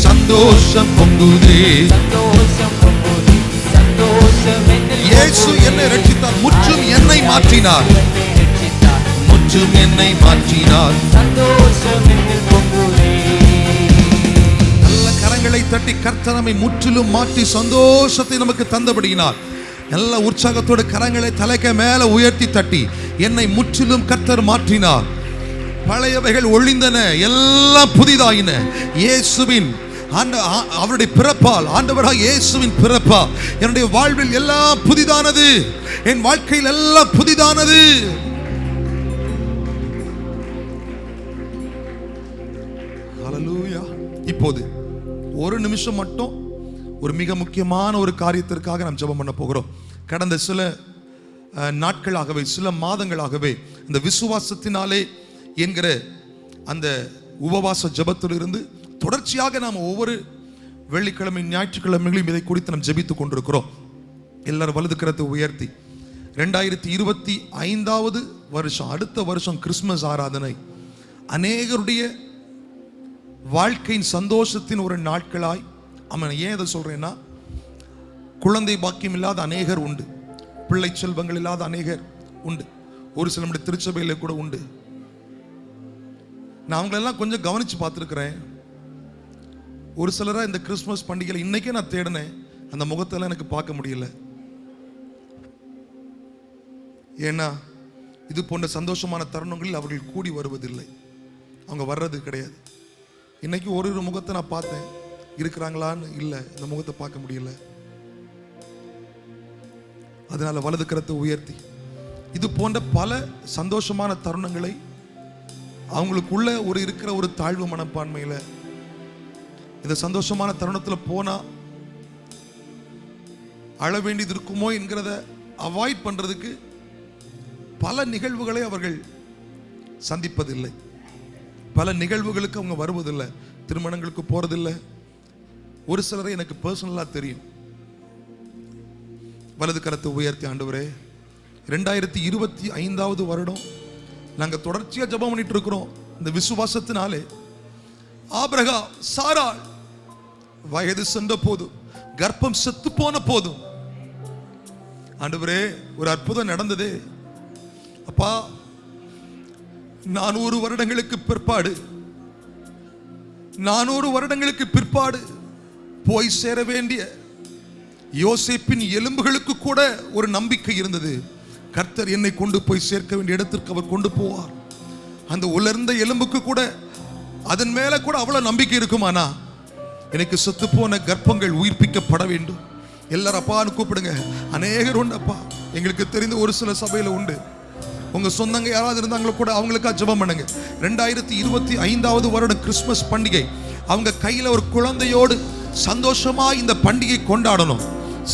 சந்தோஷம் பொங்குதே. சந்தோஷம் பொங்குதே, சந்தோஷம் என்னில் இயேசு என்னை ரட்சித்தார், முற்றும் என்னை மாற்றினார், என்னை ரட்சித்தார். முற்றும் என்னை மாற்றினார். சந்தோஷம் என்னில் பொங்குதே. நல்ல கரங்களை தட்டி கர்த்தர் நம்மை முற்றிலும் மாற்றி சந்தோஷத்தை நமக்கு தந்தபடியினார். நல்ல உற்சாகத்தோடு கரங்களை தலைக்க மேல உயர்த்தி தட்டி என்னை முற்றிலும் கர்த்தர் மாற்றினார். பழையவைகள் ஒழிந்தன, எல்லாம் புதிதாயின. இயேசுவின் அவருடைய பிறப்பால், ஆண்டவராக இயேசுவின் பிறப்பா என்னுடைய வாழ்வில் எல்லாம் புதிதானது, என் வாழ்க்கையில் எல்லாம் புதிதானது. ஹல்லேலூயா. இப்போது ஒரு நிமிஷம் மட்டும் ஒரு மிக முக்கியமான ஒரு காரியத்திற்காக நாம் ஜெபம் பண்ண போகிறோம். கடந்த சில நாட்களாகவே, சில மாதங்களாகவே இந்த விசுவாசத்தினாலே என்கிற அந்த உபவாச ஜெபத்திலிருந்து தொடர்ச்சியாக நாம் ஒவ்வொரு வெள்ளிக்கிழமை ஞாயிற்றுக்கிழமைகளையும் இதை குறித்து நாம் ஜெபித்துக் கொண்டிருக்கிறோம். எல்லாரும் வலது கரத்தை உயர்த்தி 2025வது வருஷம், அடுத்த வருஷம் கிறிஸ்துமஸ் ஆராதனை அநேகருடைய வாழ்க்கையின் சந்தோஷத்தின் ஒரு நாட்களாய். அவன் ஏன் அதை சொல்றேன்னா, குழந்தை பாக்கியம் இல்லாத அநேகர் உண்டு, பிள்ளை செல்வங்கள் இல்லாத அநேகர் உண்டு, ஒரு சில நம்முடைய திருச்சபையில கூட உண்டு. நான் அவங்களெல்லாம் கொஞ்சம் கவனிச்சு பார்த்துருக்கிறேன். ஒரு சிலராக இந்த கிறிஸ்துமஸ் பண்டிகையில் இன்னைக்கே நான் தேடினேன், அந்த முகத்தெல்லாம் எனக்கு பார்க்க முடியல. ஏன்னா இது போன்ற சந்தோஷமான தருணங்களில் அவர்கள் கூடி வருவதில்லை, அவங்க வர்றது கிடையாது. இன்னைக்கு ஒரு முகத்தை நான் பார்த்தேன், இருக்கிறாங்களான்னு இல்லை, இந்த முகத்தை பார்க்க முடியல. அதனால வலது கரத்தை உயர்த்தி இது போன்ற பல சந்தோஷமான தருணங்களை அவங்களுக்குள்ள ஒரு இருக்கிற ஒரு தாழ்வு மனப்பான்மையில இந்த சந்தோஷமான தருணத்தில் போனா அழ வேண்டியது இருக்குமோ என்கிறத அவாய்ட் பண்றதுக்கு பல நிகழ்வுகளை அவர்கள் சந்திப்பதில்லை, பல நிகழ்வுகளுக்கு அவங்க வருவதில்லை, திருமணங்களுக்கு போறதில்லை. ஒரு சிலரை எனக்கு பர்சனலா தெரியும். வலது கரத்தை உயர்த்தி, ஆண்டவரே 2025வது வருடம் நாங்க தொடர்ச்சியா ஜெபம் பண்ணிட்டு இருக்கிறோம். இந்த விசுவாசத்தினாலே ஆபிரகாம், சாராள் வயது சென்ற போதும், கர்ப்பம் செத்து போன போதும், ஆண்டவரே ஒரு அற்புதம் நடந்தது. அப்பா 400 வருடங்களுக்கு பிற்பாடு 400 வருடங்களுக்கு பிற்பாடு போய் சேர வேண்டிய யோசேப்பின் எலும்புகளுக்கு கூட ஒரு நம்பிக்கை இருந்தது. கர்த்தர் என்னை கொண்டு போய் சேர்க்க வேண்டிய இடத்திற்கு அவர் கொண்டு போவார். அந்த உலர்ந்த எலும்புக்கு கூட அதன் மேல கூட அவ்வளவு நம்பிக்கை இருக்குமானா, எனக்கு செத்து போன கர்ப்பங்கள் உயிர்ப்பிக்கப்பட வேண்டும். எல்லாரும் அப்பான்னு கூப்பிடுங்க. அநேகர் உண்டு அப்பா, எங்களுக்கு தெரிந்த ஒரு சில சபையில உண்டு. உங்க சொந்தங்க யாராவது இருந்தாங்களோ கூட அவங்களுக்காக ஜெபம் பண்ணுங்க. 2025வது வருடம் கிறிஸ்துமஸ் பண்டிகை அவங்க கையில ஒரு குழந்தையோடு சந்தோஷமா இந்த பண்டிகை கொண்டாடணும்.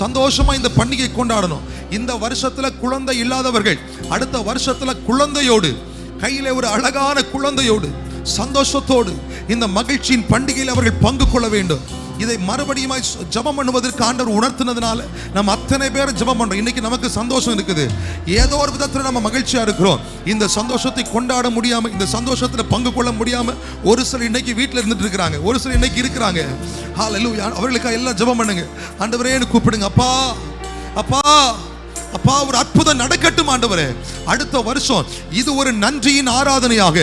சந்தோஷமா இந்த பண்டிகை கொண்டாடணும். இந்த வருஷத்துல குழந்தை இல்லாதவர்கள் அடுத்த வருஷத்துல குழந்தையோடு, கையில ஒரு அழகான குழந்தையோடு சந்தோஷத்தோடு இந்த மகிழ்ச்சியின் பண்டிகையில் அவர்கள் பங்கு கொள்ள வேண்டும். இதை மறுபடியும் ஜெபம் பண்ணுவதற்கு ஆண்டவர் உணர்த்தினதுனால நம்ம அத்தனை பேரும் ஜெபம் பண்றோம். இன்னைக்கு நமக்கு சந்தோஷம் இருக்குது, ஏதோ ஒரு விதத்துல நம்ம மகிழ்ச்சியா இருக்கிறோம். இந்த சந்தோஷத்தை கொண்டாட முடியாம, இந்த சந்தோஷத்துல பங்கு கொள்ள முடியாம ஒரு சிலர் இன்னைக்கு வீட்டில் இருந்துட்டு இருக்கிறாங்க, ஒரு சிலர் இன்னைக்கு இருக்கிறாங்க. ஹல்லேலூயா. அவர்களுக்காக எல்லாம் ஜெபம் பண்ணுங்க. ஆண்டவரேன்னு கூப்பிடுங்க. அப்பா அப்பா அப்பா, ஒரு அற்புதம் நடக்கட்டும் ஆண்டவரே. அடுத்த வருஷம் இது ஒரு நன்றியின் ஆராதனையாக,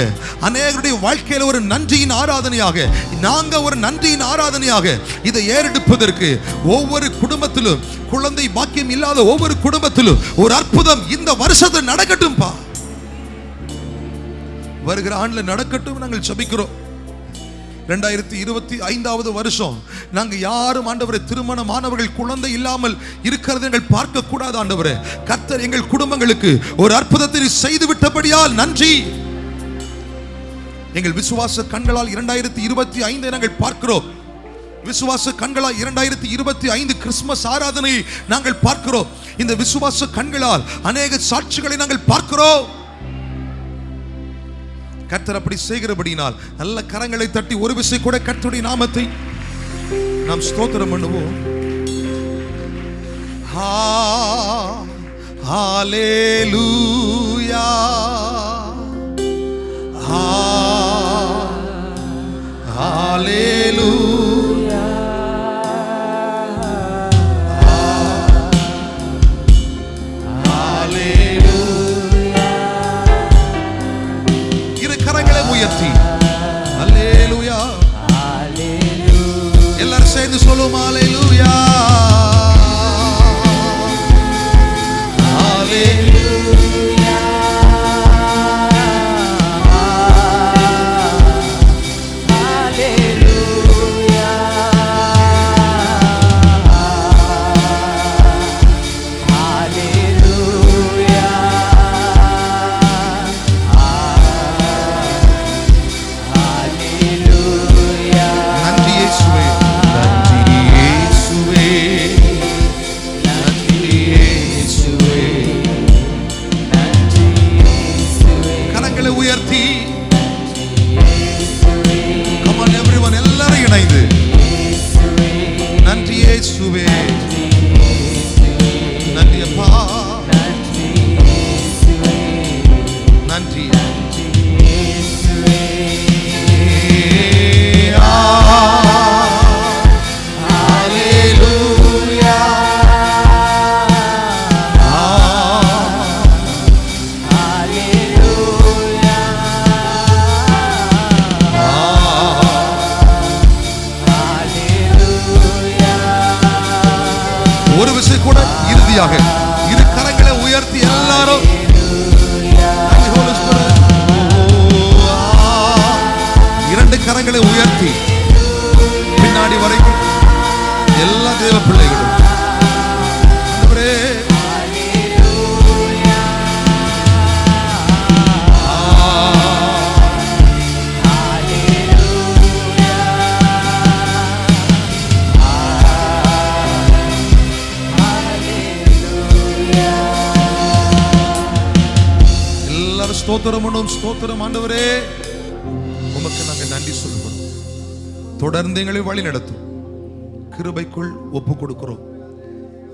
அநேகருடைய வாழ்க்கையில ஒரு நன்றியின் ஆராதனையாக, நாங்க ஒரு நன்றியின் ஆராதனையாக இதை ஏறெடுப்பதற்கு ஒவ்வொரு குடும்பத்திலும், குழந்தை பாக்கியம் இல்லாத ஒவ்வொரு குடும்பத்திலும் ஒரு அற்புதம் இந்த வருஷத்தில் நடக்கட்டும்பா. வருகிற ஆண்டுல நடக்கட்டும் நாங்கள் ஜெபிக்கிறோம். 2025வது வருஷம் நாங்கள் யாரும் ஆண்டவரே திருமணமானவர்கள் குழந்தை இல்லாமல் இருக்கிறது எங்கள் பார்க்க கூடாது ஆண்டவரே. கர்த்தர் எங்கள் குடும்பங்களுக்கு ஒரு அற்புதத்தை செய்து விட்டபடியால் நன்றி. எங்கள் விசுவாச கண்களால் 2025 நாங்கள் பார்க்கிறோம். விசுவாச கண்களால் 2025 கிறிஸ்துமஸ் ஆராதனை நாங்கள் பார்க்கிறோம். இந்த விசுவாச கண்களால் அநேக சாட்சிகளை நாங்கள் பார்க்கிறோம். கர்த்தர் அப்படி செய்கிறபடினால் நல்ல கரங்களை தட்டி ஒரு விசை கூட கர்த்தருடைய நாமத்தை நாம் ஸ்தோத்திரம் பண்ணுவோம். ஹல்லேலூயா ஹல்லேலூயா உயர்த்தி ஹல்லேலூயா எல்லாரும் சேர்ந்து சொல்லுவோம். ஹல்லேலூயா ஹல்லேலூயா ஹல்லேலூயா ஹல்லேலூயா. ஒரு விசை கூட இறுதியாக இரு கரங்களை உயர்த்தி எல்லாரும் இரண்டு கரங்களை உயர்த்தி பின்னாடி வரைக்கும் எல்லா தேவ பிள்ளைகளும் ஸ்தோத்திரம் ஸ்தோத்திரம். ஆண்டவரே உமக்கு நாங்கள் நன்றி சொல்லுகிறோம். தொடர்ந்து எங்களை வழி நடத்தும் கிருபைக்குள் ஒப்பு கொடுக்கிறோம்.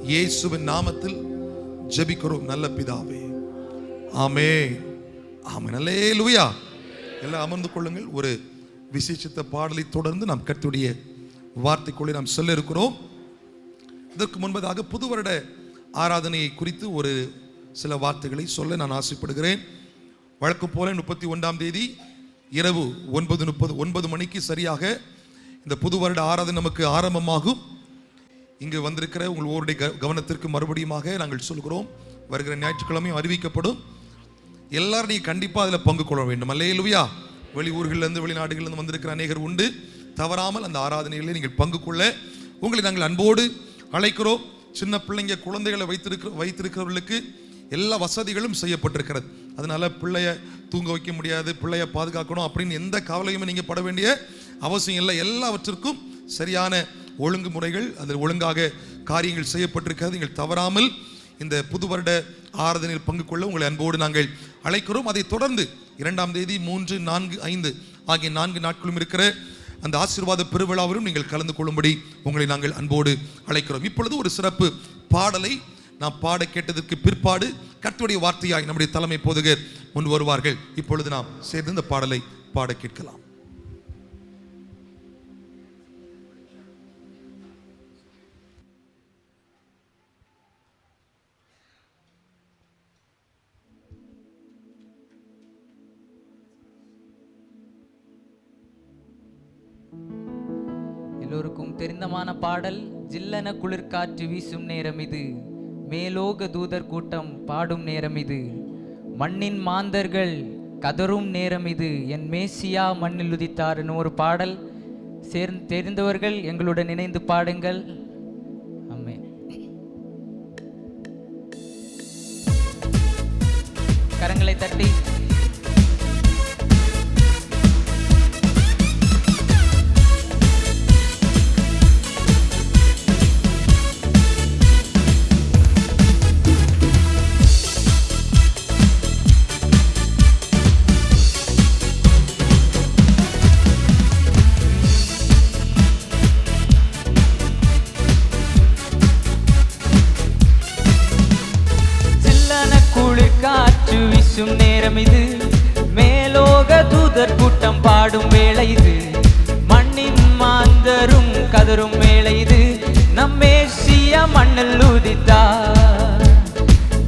இயேசுவின் நாமத்தில் ஜெபிக்கிறோம் நல்ல பிதாவே, ஆமென் ஆமென். அல்லேலூயா. எல்லாம் அமர்ந்து கொள்ளுங்கள். ஒரு விசேஷித்த பாடலை தொடர்ந்து நாம் கர்த்தருடைய வார்த்தைக்குள்ளே நாம் சொல்ல இருக்கிறோம். இதற்கு முன்பதாக புது வருட ஆராதனையை குறித்து ஒரு சில வார்த்தைகளை சொல்ல நான் ஆசைப்படுகிறேன். வழக்கம் போல 31ஆம் தேதி இரவு 9:30 9 மணிக்கு சரியாக இந்த புது வருட ஆராதனை நமக்கு ஆரம்பமாகும். இங்கு வந்திருக்கிற உங்கள் ஒவ்வொருடைய கவனத்திற்கு மறுபடியுமாக நாங்கள் சொல்கிறோம், வருகிற ஞாயிற்றுக்கிழமையும் அறிவிக்கப்படும். எல்லாரும் நீங்க கண்டிப்பாக அதில் பங்கு கொள்ள வேண்டும். அல்லேலூயா. வெளியூர்களிலிருந்து வெளிநாடுகளிலிருந்து வந்திருக்கிற அநேகர் உண்டு. தவறாமல் அந்த ஆராதனைகளில் நீங்கள் பங்கு கொள்ள உங்களை நாங்கள் அன்போடு அழைக்கிறோம். சின்ன பிள்ளைங்க குழந்தைகளை வைத்திருக்கிறவர்களுக்கு எல்லா வசதிகளும் செய்யப்பட்டிருக்கிறது. அதனால பிள்ளைய தூங்க வைக்க முடியாது, பிள்ளைய பாதுகாக்கணும் அப்படின்னு எந்த கவலையுமே நீங்கள் பட வேண்டிய அவசியம் இல்லை. எல்லாவற்றிற்கும் சரியான ஒழுங்குமுறைகள், அதில் ஒழுங்காக காரியங்கள் செய்யப்பட்டிருக்கிறது. நீங்கள் தவறாமல் இந்த புது வருட ஆராதனையில் பங்கு கொள்ள உங்களை அன்போடு நாங்கள் அழைக்கிறோம். அதை தொடர்ந்து 2ஆம் தேதி 3, 4, 5 ஆகிய 4 நாட்களும் இருக்கிற அந்த ஆசீர்வாத பெருவிழாவிலும் நீங்கள் கலந்து கொள்ளும்படி உங்களை நாங்கள் அன்போடு அழைக்கிறோம். இப்பொழுது ஒரு சிறப்பு பாடலை நாம் பாட கேட்டதற்கு பிற்பாடு கர்த்தருடைய வார்த்தையாய் நம்முடைய தலைமை போதகர் முன் வருவார்கள். இப்பொழுது நாம் சேர்ந்து இந்த பாடலை பாட கேட்கலாம். எல்லோருக்கும் தெரிந்தமான பாடல். ஜில்லென குளிர்காற்று வீசும் நேரம் இது, மேலோக தூதர் கூட்டம் பாடும் நேரம் இது, மண்ணின் மாந்தர்கள் கதரும் நேரம் இது, என் மேசியா மண்ணில் உதித்தார் எனும் ஒரு பாடல். தெரிந்தவர்கள் எங்களுடன் இணைந்து பாடுங்கள். ஆமென். கரங்களை தட்டி காற்று வீசும் நேரம் இது, மேலோக தூதர் கூட்டம் பாடும் வேளை இது, மண்ணின் மாந்தரும் கதரும் வேளை இது, நம் மேசியா மண்ணில் உதித்தார்.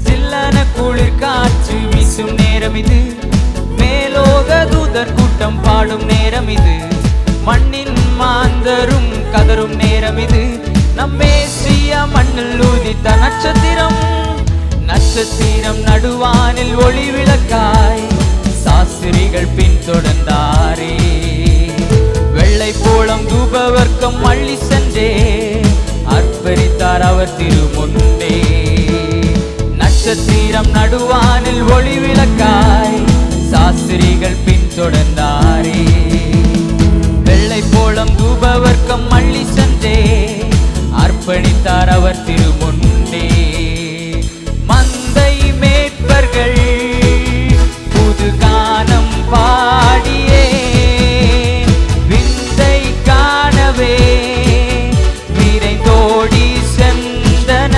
சில்லன குளிர் காற்று வீசும் நேரம் இது, மேலோக தூதர் கூட்டம் பாடும் நேரம் இது, மண்ணின் மாந்தரும் கதரும் நேரம் இது, நம் மேசியா மண்ணில் உதித்தார். நட்சத்திரம் நடுவானில் ஒளி விளக்காய் சாஸ்திரிகள் பின்தொடர்ந்தாரே, வெள்ளை போலம் தூபவர்க்கம் அள்ளி சென்றே அர்ப்பணித்தார் அவர் திருமுன்னே. நட்சத்திரம் நடுவானில் ஒளி விளக்காய் சாஸ்திரிகள் பின்தொடர்ந்தாரே, வெள்ளை போலம் தூபவர்க்கம் அள்ளி சென்றே அர்ப்பணித்தார் அவர் திருமுன்னே. மந்தை மேய்ப்பர்கள் புது கானம் பாடியே விந்தை காணவே விரைந்தோடி சென்றன.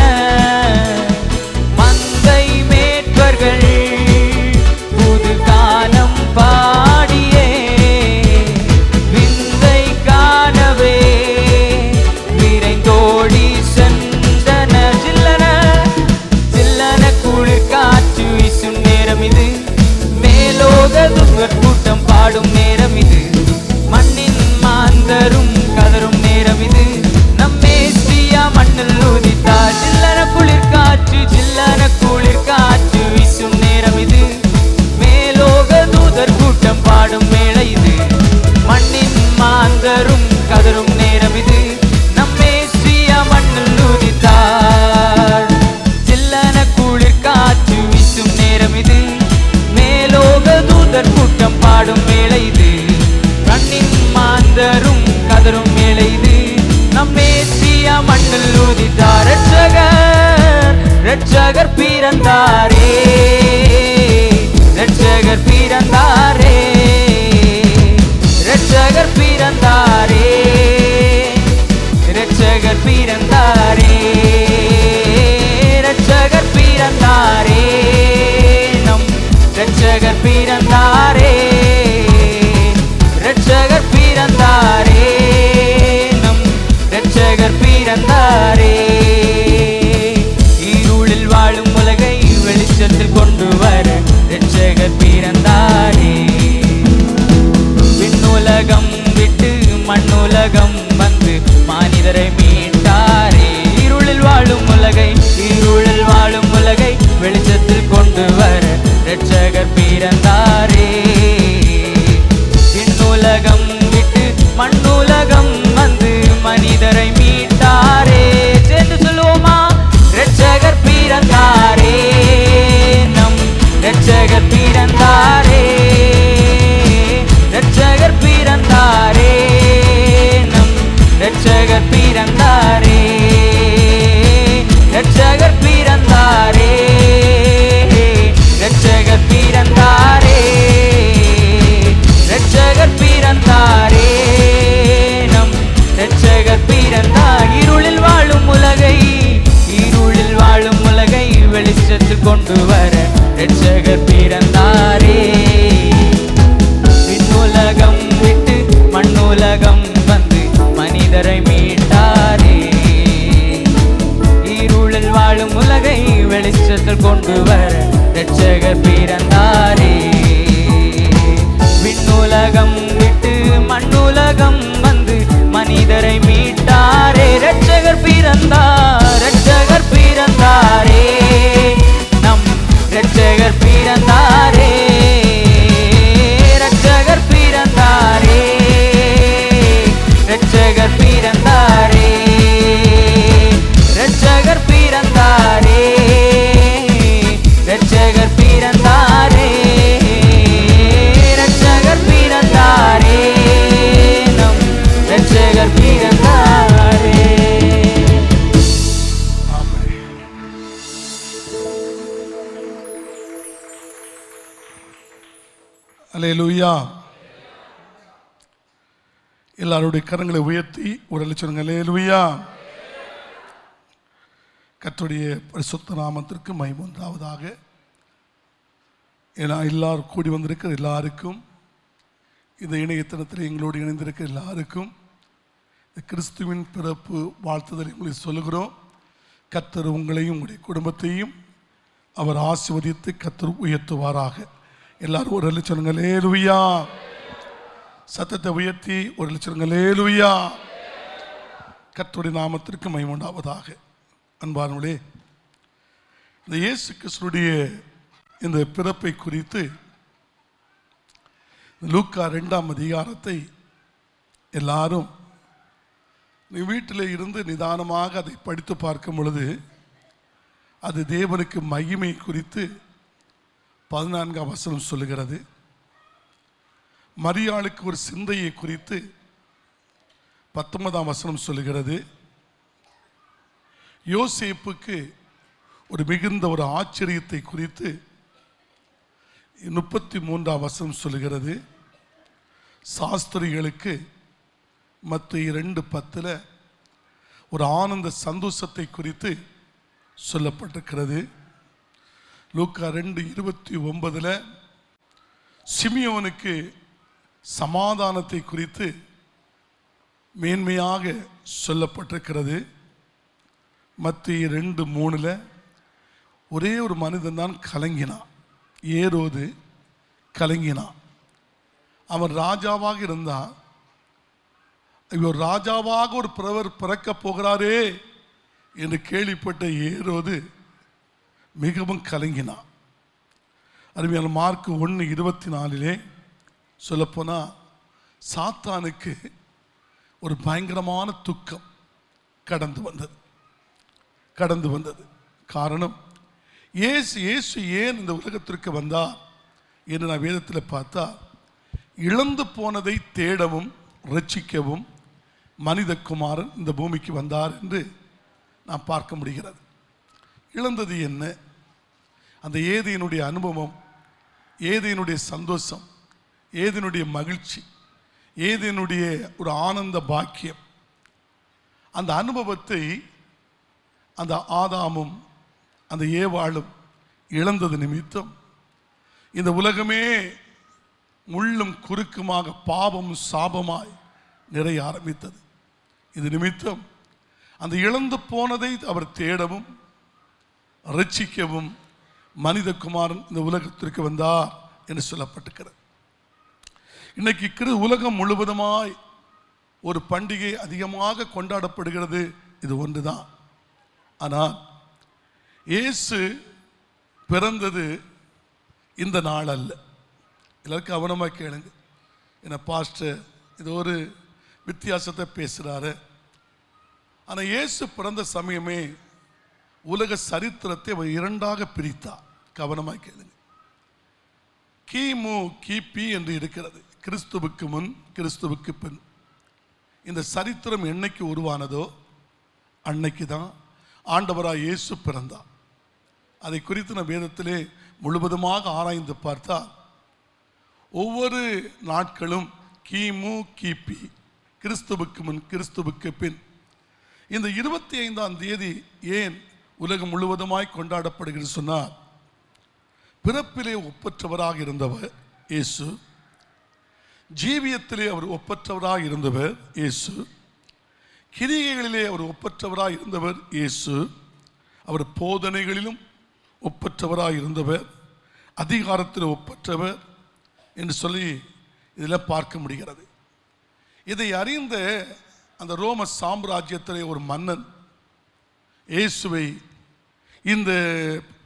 மந்தை மேய்ப்பர்கள் புது கானம் பாடியே விந்தை காணவே விரைந்தோடி சென்றன. குளிர் காற்று வீசும் நேரம் இது, மேலோக தூதர் கூட்டம் பாடும் நேரம் இது, மண்ணின் மாந்தரும் கதரும் நேரம் இது, நம் மேசியா மண்ணில் உதித்தார். ஜில்லன குளிர் காற்று வீசும் நேரம் இது, மேலோக தூதர் கூட்டம் பாடும் வேளை இது, மண்ணின் மாந்தரும் கதரும் நேரம் இது, நம் மேசியா மண்ணில் உதித்தார். காற்று வீசும் நேரம் இது, மேலோக தூதர் கூட்டம் பாடும் வேளை இது, மண்ணின் மாந்தரும் கதரும் வேளை இது, நம் மேசியா மண்ணில் உதித்தார். ரட்சகர் பிறந்தாரே, ரட்சகர் பிறந்தாரே, ரட்சகர் பிறந்தாரே, ரட்சகர் பிறந்தாரே, ரட்சகர் பிறந்தாரே, நம் ரட்சகர் பிறந்தாரே, ரட்சகர் பிறந்தாரே, நம் ரட்சகர் பிறந்தாரே. இருளில் வாழும் உலகை வெளிச்சத்தில் கொண்டு வர ரட்சகர் பிறந்தாரே, விண்ணுலகம் வந்து மனிதரை மீட்டாரே. இருளில் வாழும் உலகை வெளிச்சத்தில் கொண்டு வர இரட்சகர் பிறந்தாரே. விண்ணுலகம் விட்டு மண்ணுலகம் வந்து மனிதரை மீட்டாரே. சேர்ந்து சொல்லுவோமா? இரட்சகர் பிறந்தாரே, நம் இரட்சகர் பிறந்தாரே. இரட்சகர் பிறந்தாரே, நம் இரட்சகர் பிறந்தாரே. இரட்சகர் பிறந்தாரே, இரட்சகர் பிறந்தாரே. இரட்சகர் பிறந்தாரே, நம் இரட்சகர் பிறந்தார். இருளில் வாழும் உலகை வெளிச்சத்தில் கொண்டு வர இரட்சகர் பிறந்தாரே. விண்ணுலகம் விட்டு மண்ணுலகம் வந்து மனிதரை மீட்டாரே. இருளில் வாழும் உலகை வெளிச்சத்தில் கொண்டு வர இரட்சகர் பிறந்தாரே. விண்ணுலகம் விட்டு மண்ணுலகம் வந்து மனிதரை மீட்டாரே. இரட்சகர் பிறந்தார், இரட்சகர் பிறந்தாரே, நம் இரட்சகர் பிறந்தாரே. இரட்சகர் பிறந்தாரே, இரட்சகர் பிறந்தாரே. இரட்சகர் பிறந்தாரே, இரட்சகர் பிறந்தாரே. இரட்சகர் பிறந்தாரே, நம் இரட்சகர் பிறந்தாரே. அல்லேலூயா. எல்லாருடைய கரங்களை உயர்த்தி ஒரு சொல்லுங்க, அல்லேலூயா. கர்த்தருடைய பரிசுத்த நாமத்திற்கு மகிமை உண்டாவதாக. ஏன்னா எல்லாரும் கூடி வந்திருக்கிற எல்லாருக்கும், இந்த இணையத்தனத்தில் எங்களோடு இணைந்திருக்கிற எல்லாருக்கும் கிறிஸ்துவின் பிறப்பு வாழ்த்துதல் உங்களை சொல்லுகிறோம். கர்த்தர் உங்களையும் உங்களுடைய குடும்பத்தையும் அவர் ஆசீர்வதித்து கர்த்தர் உயர்த்துவாராக. எல்லாரும் ஒரு சொல்லுங்க, அல்லேலூயா. சத்தத்தை உயர்த்தி ஒரு சொல்லுங்க, அல்லேலூயா. கர்த்தருடைய நாமத்திற்கு மகிமை உண்டாவதாக. அன்பானவர்களே, இந்த இயேசு கிறிஸ்துடைய இந்த பிறப்பை குறித்து லூக்கா 2ஆம் அதிகாரத்தை எல்லாரும் வீட்டில் இருந்து நிதானமாக அதை படித்து பார்க்கும் பொழுது அது தேவனுக்கு மகிமை குறித்து 14ஆம் வசனம் சொல்லுகிறது. மரியாளுக்கு ஒரு சிந்தையை குறித்து 19ஆம் வசனம் சொல்லுகிறது. யோசேப்புக்கு ஒரு மிகுந்த ஒரு ஆச்சரியத்தை குறித்து 33ஆம் வசனம் சொல்லுகிறது. சாஸ்திரிகளுக்கு மத்தேயு 2:10 ஒரு ஆனந்த சந்தோஷத்தை குறித்து சொல்லப்பட்டிருக்கிறது. லூக்கா 2:29 சிமியோனுக்கு சமாதானத்தை குறித்து மேன்மையாக சொல்லப்பட்டிருக்கிறது. மத்தேயு 2:3 ஒரே ஒரு மனிதன் தான் கலங்கினான், ஏரோது கலங்கினான். அவன் ராஜாவாக இருந்தான். இவர் ராஜாவாக ஒரு பிறக்க போகிறாரே என்று கேள்விப்பட்ட ஏரோது மிகவும் கலங்கினான். அருமையான மார்க் 1:24 சொல்லப்போனால் சாத்தானுக்கு ஒரு பயங்கரமான துக்கம் கடந்து வந்தது. காரணம், இயேசு ஏன் இந்த உலகத்திற்கு வந்தார் என்று நான் வேதத்தில் பார்த்தா, இழந்து போனதை தேடவும் ரட்சிக்கவும் மனிதகுமாரன் இந்த பூமிக்கு வந்தார் என்று நாம் பார்க்க முடிகிறது. இழந்தது என்ன? அந்த ஏதேனுடைய அனுபவம், ஏதேனுடைய சந்தோஷம், ஏதேனுடைய மகிழ்ச்சி, ஏதேனுடைய ஒரு ஆனந்த பாக்கியம், அந்த அனுபவத்தை அந்த ஆதாமும் அந்த ஏவாளும் இழந்தது நிமித்தம் இந்த உலகமே முள்ளும் குறுக்குமாக பாவமும் சாபமாய் நிறைய ஆரம்பித்தது. இது நிமித்தம் அந்த இழந்து போனதை அவர் தேடவும் ரட்சிக்கவும் மனிதகுமாரன் இந்த உலகத்திற்கு வந்தார் என்று சொல்லப்பட்டிருக்கிறது. இன்னைக்கு உலகம் முழுவதுமாய் ஒரு பண்டிகை அதிகமாக கொண்டாடப்படுகிறது இது ஒன்றுதான். ஆனால் இயேசு பிறந்தது இந்த நாள் அல்ல. எல்லாரும் கவனமாக கேளுங்க. என்ன பாஸ்டர் இது ஒரு வித்தியாசத்தை பேசுகிறாரு. ஆனால் இயேசு பிறந்த சமயமே உலக சரித்திரத்தை அவர் இரண்டாக பிரித்தார். கவனமாக கேளுங்க. கிமு கிபி என்று இருக்கிறது. கிறிஸ்துவுக்கு முன், கிறிஸ்துவுக்கு பின். இந்த சரித்திரம் என்னைக்கு உருவானதோ அன்னைக்கு தான் ஆண்டவராக இயேசு பிறந்தார். அதை குறித்து நான் வேதத்திலே முழுவதுமாக ஆராய்ந்து பார்த்தால் ஒவ்வொரு நாட்களும் கிமு கிபி, கிறிஸ்துவுக்கு முன், கிறிஸ்துவுக்கு பின். இந்த 25ஆம் தேதி ஏன் உலகம் முழுவதுமாய் கொண்டாடப்படுகிறது சொன்னார், பிறப்பிலே ஒப்பற்றவராக இருந்தவர் இயேசு, ஜீவியத்திலே அவர் ஒப்பற்றவராக இருந்தவர் இயேசு, கிரியைகளிலே அவர் ஒப்பற்றவராக இருந்தவர் இயேசு, அவர் போதனைகளிலும் ஒப்பற்றவராக இருந்தவர், அதிகாரத்தில் ஒப்பற்றவர் என்று சொல்லி இதில் பார்க்க முடிகிறது. இதை அறிந்த அந்த ரோம சாம்ராஜ்யத்திலே ஒரு மன்னன் இயேசுவை, இந்த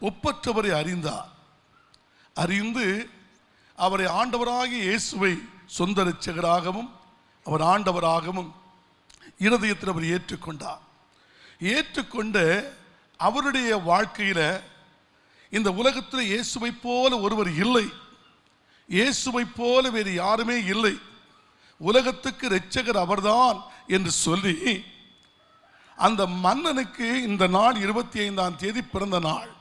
ஒப்பற்றவரை அறிந்து அவரை ஆண்டவராகிய இயேசுவை சொந்த இரட்சகராகவும் அவர் ஆண்டவராகவும் இருதயத்தில் அவர் ஏற்றுக்கொண்டார். ஏற்றுக்கொண்ட அவருடைய வாழ்க்கையில் இந்த உலகத்தில் இயேசுவை போல ஒருவர் இல்லை, இயேசுவை போல வேறு யாருமே இல்லை, உலகத்துக்கு இரட்சகர் அவர்தான் என்று சொல்லி அந்த மன்னனுக்கு இந்த நாள் 25ஆம் தேதி பிறந்த நாள்.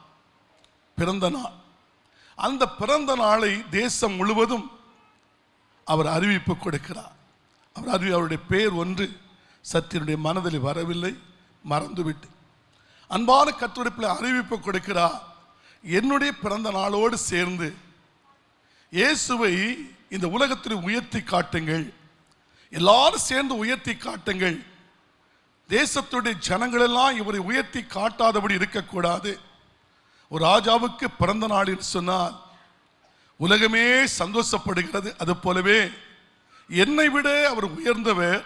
அந்த பிறந்த நாளை தேசம் முழுவதும் அவர் அறிவிப்பு கொடுக்கிறார். அவருடைய பேர் ஒன்று சத்தினுடைய மனதில் வரவில்லை, மறந்துவிட்டு அன்பான கர்த்தருடைய அறிவிப்பு கொடுக்கிறார். என்னுடைய பிறந்த நாளோடு சேர்ந்து இயேசுவை இந்த உலகத்தில் உயர்த்தி காட்டுங்கள், எல்லாரும் சேர்ந்து உயர்த்தி காட்டுங்கள். தேசத்துடைய ஜனங்களெல்லாம் இவரை உயர்த்தி காட்டாதபடி இருக்கக்கூடாது. ஒரு ராஜாவுக்கு பிறந்த நாள் என்று சொன்னால் உலகமே சந்தோஷப்படுகிறது. அது போலவே என்னை விட அவர் உயர்ந்தவர்,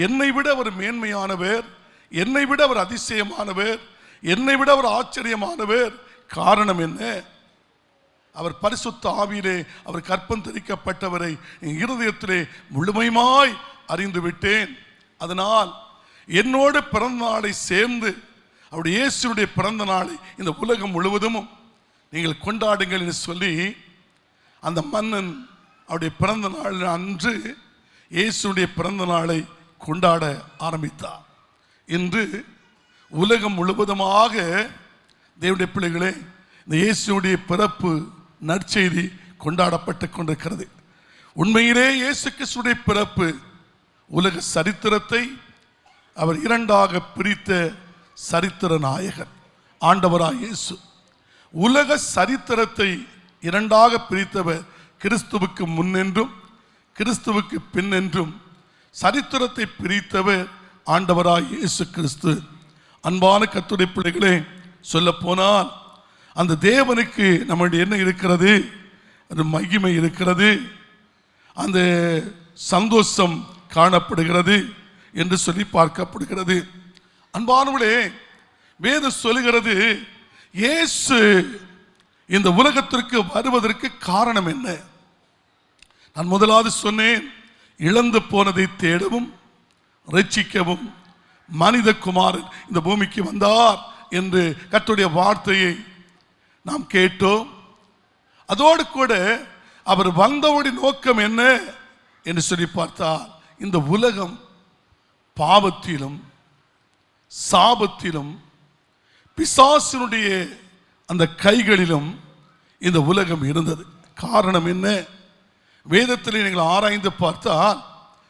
என்னை விட அவர் மேன்மையானவர், என்னை விட அவர் அதிசயமானவர், என்னை விட அவர் ஆச்சரியமானவர். காரணம் என்ன? அவர் பரிசுத்த ஆவியிலே அவர் கற்பம் தரிக்கப்பட்டவரை என் இருதயத்திலே முழுமையாய் அறிந்து விட்டேன். அதனால் என்னோட பிறந்த நாளை சேர்ந்து அவருடைய இயேசுடைய பிறந்த நாளை இந்த உலகம் முழுவதும் நீங்கள் கொண்டாடுங்கள் என்று சொல்லி அந்த மன்னன் அவருடைய பிறந்த நாள் அன்று இயேசுடைய பிறந்த நாளை கொண்டாட ஆரம்பித்தார். இன்று உலகம் முழுவதுமாக தேவனுடைய பிள்ளைகளே இந்த இயேசுடைய பிறப்பு நற்செய்தி கொண்டாடப்பட்டு கொண்டிருக்கிறது. உண்மையிலே இயேசு கிறிஸ்துடைய பிறப்பு உலக சரித்திரத்தை அவர் இரண்டாக பிரித்த சரித்திர நாயகர் ஆண்டவராய் இயேசு. உலக சரித்திரத்தை இரண்டாக பிரித்தவர் கிறிஸ்துவுக்கு முன்னென்றும் கிறிஸ்துவுக்கு பின்னென்றும் சரித்திரத்தை பிரித்தவர் ஆண்டவராய் இயேசு கிறிஸ்து. அன்பான கர்த்தருடைய பிள்ளைகளே, சொல்ல போனால் அந்த தேவனுக்கு நம்முடைய என்ன இருக்கிறது? அது மகிமை இருக்கிறது, அந்த சந்தோஷம் காணப்படுகிறது என்று சொல்லி பார்க்கப்படுகிறது. அன்பானவர்களே, வேதம் சொல்லுகிறது இயேசு இந்த உலகத்திற்கு வருவதற்கு காரணம் என்ன? நான் முதலாவது சொன்னேன், இழந்து போனதை தேடவும் ரட்சிக்கவும் மனிதகுமாரன் இந்த பூமிக்கு வந்தார் என்று கர்த்தருடைய வார்த்தையை நாம் கேட்டோம். அதோடு கூட அவர் வந்தவுடைய நோக்கம் என்ன என்று சொல்லி பார்த்தால், இந்த உலகம் பாவத்திலும் சாபத்திலும் பிசாசினுடைய அந்த கைகளிலும் இந்த உலகம் இருந்தது. காரணம் என்ன? வேதத்தில் நீங்கள் ஆராய்ந்து பார்த்தால்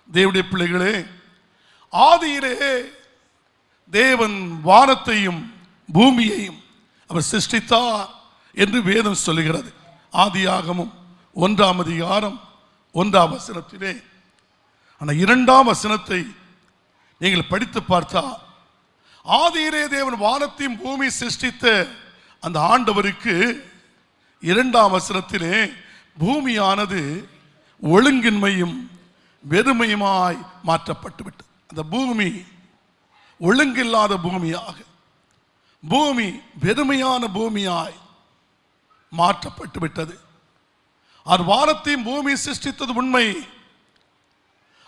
தேவனுடைய பிள்ளைகளே, ஆதியிலே தேவன் வானத்தையும் பூமியையும் அவர் சிருஷ்டித்தார் என்று வேதம் சொல்லுகிறது. ஆதியாகமம் 1ஆம் அதிகாரம் 1ஆம் வசனத்திலே. ஆனால் 2ஆம் வசனத்தை நீங்கள் படித்து பார்த்தா, ஆதியிலே தேவன் வானத்தையும் பூமி சிருஷ்டித்த அந்த ஆண்டவருக்கு 2ஆம் வசனத்திலே பூமியானது ஒழுங்கின்மையும் வெறுமையுமாய் மாற்றப்பட்டு விட்டது. அந்த பூமி ஒழுங்கில்லாத பூமியாக, பூமி வெறுமையான பூமியாய் மாற்றப்பட்டு விட்டது. அது வானத்தையும் பூமி சிருஷ்டித்தது உண்மை.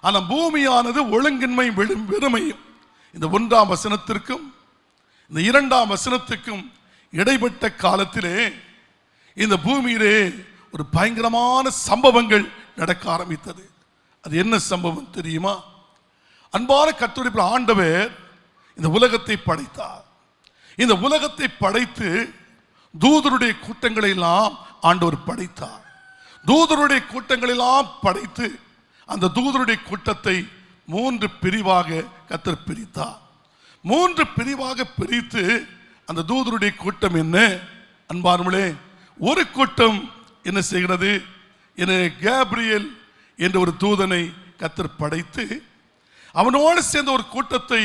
ஆனால் பூமியானது ஒழுங்கின்மை வெறுமையும். இந்த 1ஆம் வசனத்திற்கும் இந்த 2ஆம் வசனத்துக்கும் இடைப்பட்ட காலத்திலே இந்த பூமியிலே ஒரு பயங்கரமான சம்பவங்கள் நடக்க ஆரம்பித்தது. அது என்ன சம்பவம் தெரியுமா? அன்பான கர்த்தருடைய ஆண்டவர் இந்த உலகத்தை படைத்தார். இந்த உலகத்தை படைத்து தூதருடைய கூட்டங்களை எல்லாம் ஆண்டவர் படைத்தார். தூதருடைய கூட்டங்களை எல்லாம் படைத்து அந்த தூதருடைய கூட்டத்தை 3 பிரிவாக கர்த்தர் பிரித்தார். 3 பிரிவாக பிரித்து அந்த தூதருடைய கூட்டம் என்ன அன்பார்களே, ஒரு கூட்டம் என்ன செய்கிறது? கேப்ரியல் என்ற ஒரு தூதனை கர்த்தர் படைத்து அவனோடு சேர்ந்த ஒரு கூட்டத்தை,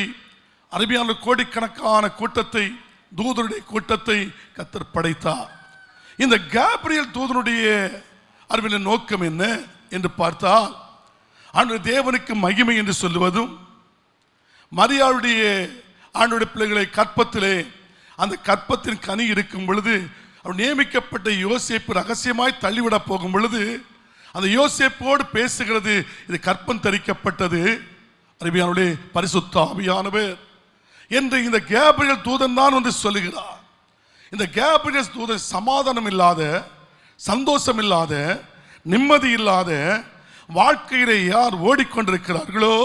அருமையான கோடிக்கணக்கான கூட்டத்தை, தூதருடைய கூட்டத்தை கர்த்தர் படைத்தார். இந்த கேப்ரியல் தூதனுடைய அறிவியல் நோக்கம் என்ன என்று பார்த்தால், ஆண்டவர் தேவனுக்கு மகிமை என்று சொல்லுவதும், மரியாளுடைய ஆண்டவருடைய பிள்ளைகளை கற்பத்திலே அந்த கற்பத்தின் கனி இருக்கும் பொழுது அவர் நியமிக்கப்பட்ட யோசேப்பு ரகசியமாய் தள்ளிவிட போகும் பொழுது அந்த யோசேப்போடு பேசுகிறது. இது கற்பம் தரிக்கப்பட்டது அருமையானவர்களே, பரிசுத்த ஆவியானவர் என்று இந்த கேப்ரியல் தூதன் தான் வந்து சொல்லுகிறார். இந்த கேப்ரியல் தூதன் சமாதானம் இல்லாத, சந்தோஷம் இல்லாத, நிம்மதி இல்லாத வாழ்க்கையிலே யார் ஓடிக்கொண்டிருக்கிறார்களோ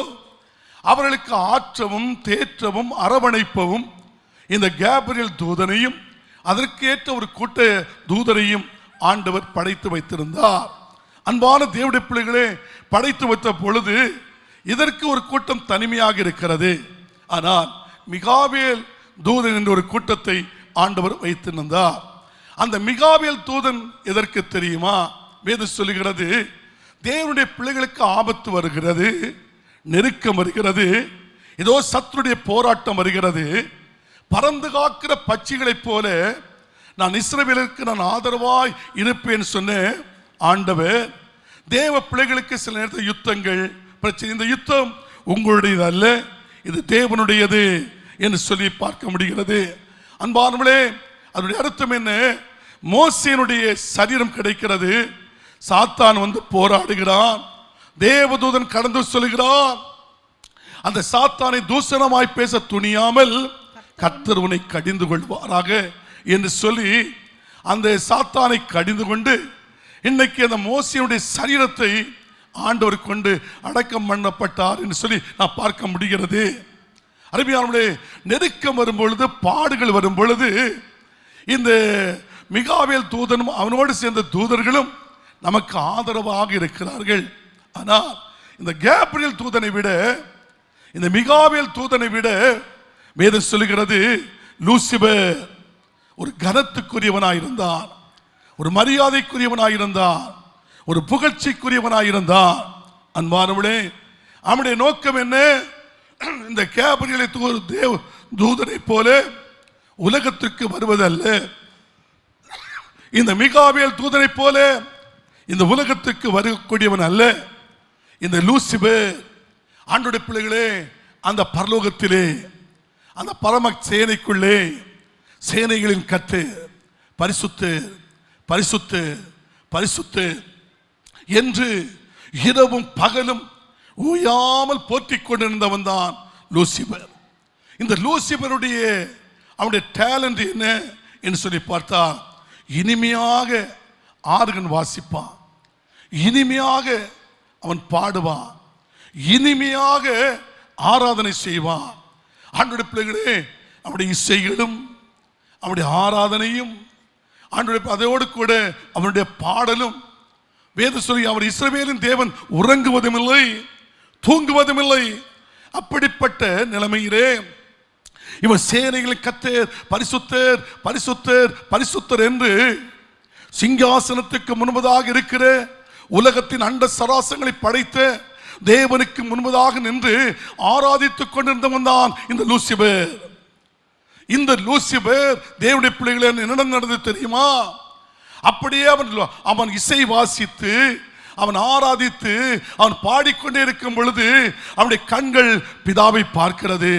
அவர்களுக்கு ஆற்றவும் தேற்றவும் அரவணைப்பவும் இந்த கேப்ரியல் தூதனையும் அதற்கேற்ற ஒரு கூட்ட தூதரையும் ஆண்டவர் படைத்து வைத்திருந்தார். அன்பான தேவனுடைய பிள்ளைகளே, படைத்து வைத்த பொழுது இதற்கு ஒரு கூட்டம் தனிமையாக இருக்கிறது. ஆனால் மிகாவேல் தூதன் என்ற ஒரு கூட்டத்தை ஆண்டவர் வைத்திருந்தார். அந்த மிகாவேல் தூதன் எதற்கு தெரியுமா? வேதம் சொல்லுகிறது, தேவனுடைய பிள்ளைகளுக்கு ஆபத்து வருகிறது, நெருக்கம் வருகிறது, ஏதோ சத்துருடைய போராட்டம் வருகிறது, பறந்து காக்கிற பட்சிகளைப் போல நான் இஸ்ரவேலுக்கு நான் ஆதரவாய் இருப்பேன் சொன்ன ஆண்டவர் தேவ பிள்ளைகளுக்கு சில நேரத்தில் யுத்தங்கள் பிரச்சனை, இந்த யுத்தம் உங்களுடையது அல்ல, இது தேவனுடையது என்று சொல்லி பார்க்க முடிகிறது. அன்பானவர்களே, அதனுடைய அர்த்தம் என்ன? மோசேனுடைய சரீரம் கிடைக்கிறது, சாத்தான் வந்து போராடுகிறான், தேவதூதன் கடந்து சொல்லுகிறான், அந்த சாத்தானை தூஷணமாய் பேச துணியாமல் கர்த்தர் உன்னை கடிந்து கொள்வாராக என்று சொல்லி அந்த சாத்தானை கடிந்து கொண்டு இன்னைக்கு அந்த மோசேனுடைய சரீரத்தை ஆண்டவர் கொண்டு அடக்கம் பண்ணப்பட்டார் என்று சொல்லி நான் பார்க்க முடிகிறது. அருமையானவர்களே, நெருக்கம் வரும் பொழுது, பாடுகள் வரும் பொழுது இந்த மிகாவேல் தூதனும் அவனோடு சேர்ந்த தூதர்களும் நமக்கு ஆதரவாக இருக்கிறார்கள். ஆனால் இந்த கேப்ரியல் தூதனை விட, இந்த மிகாவேல் தூதனை விட வேதம் சொல்லுகிறது, லூசிபர் ஒரு கனத்துக்குரியவனாயிருந்தான், ஒரு மரியாதைக்குரியவனாயிருந்தான், ஒரு புகழ்ச்சிக்குரியவனாயிருந்தான். அன்பானவளே, அவனுடைய நோக்கம் என்ன? இந்த கேப்ரியலை தூதனை போல உலகத்திற்கு வருவதல்ல, இந்த மிகாவேல் தூதனை போல இந்த உலகத்துக்கு வரக்கூடியவன் அல்ல. இந்த லூசிபர் ஆண்டவருடைய பிள்ளைகளே, அந்த பரலோகத்திலே அந்த பரம சேனைக்குள்ளே சேனைகளின் கர்த்தர் பரிசுத்த பரிசுத்த பரிசுத்த என்று இரவும் பகலும் ஓயாமல் போற்றிக் கொண்டிருந்தவன் தான் லூசிபர். இந்த லூசிபருடைய அவனுடைய டேலண்ட் என்ன என்று சொல்லி பார்த்தா, இனிமையாக ஆர்கன் வாசிப்பான், இனிமையாக அவன் பாடுவான், இனிமையாக ஆராதனை செய்வான். ஆண்டவருடைய பிள்ளைகளே, அவனுடைய இசைகளும் அவனுடைய ஆராதனையும் அதோடு கூட அவனுடைய பாடலும் வேதம் சொல்லி, அவர் இஸ்ரவேலின் தேவன் உறங்குவதும் இல்லை தூங்குவதும் இல்லை. அப்படிப்பட்ட நிலைமையிலே இவன் சேனைகளின் கர்த்தர் பரிசுத்தர் பரிசுத்தர் பரிசுத்தர் என்று சிங்காசனத்துக்கு முன்பதாக இருக்கிற உலகத்தின் அண்ட சராசங்களை படைத்த தேவனுக்கு முன்பதாக நின்று ஆராதித்துக் கொண்டிருந்தவன் தான் இந்த லூசிபர். இந்த லூசிபர் தேவனுடைய பிள்ளைகளை என்ன நடந்தது தெரியுமா? அப்படியே அவன் இசை வாசித்து அவன் ஆராதித்து அவன் பாடிக்கொண்டே இருக்கும் பொழுது அவனுடைய கண்கள் பிதாவை பார்க்கிறது.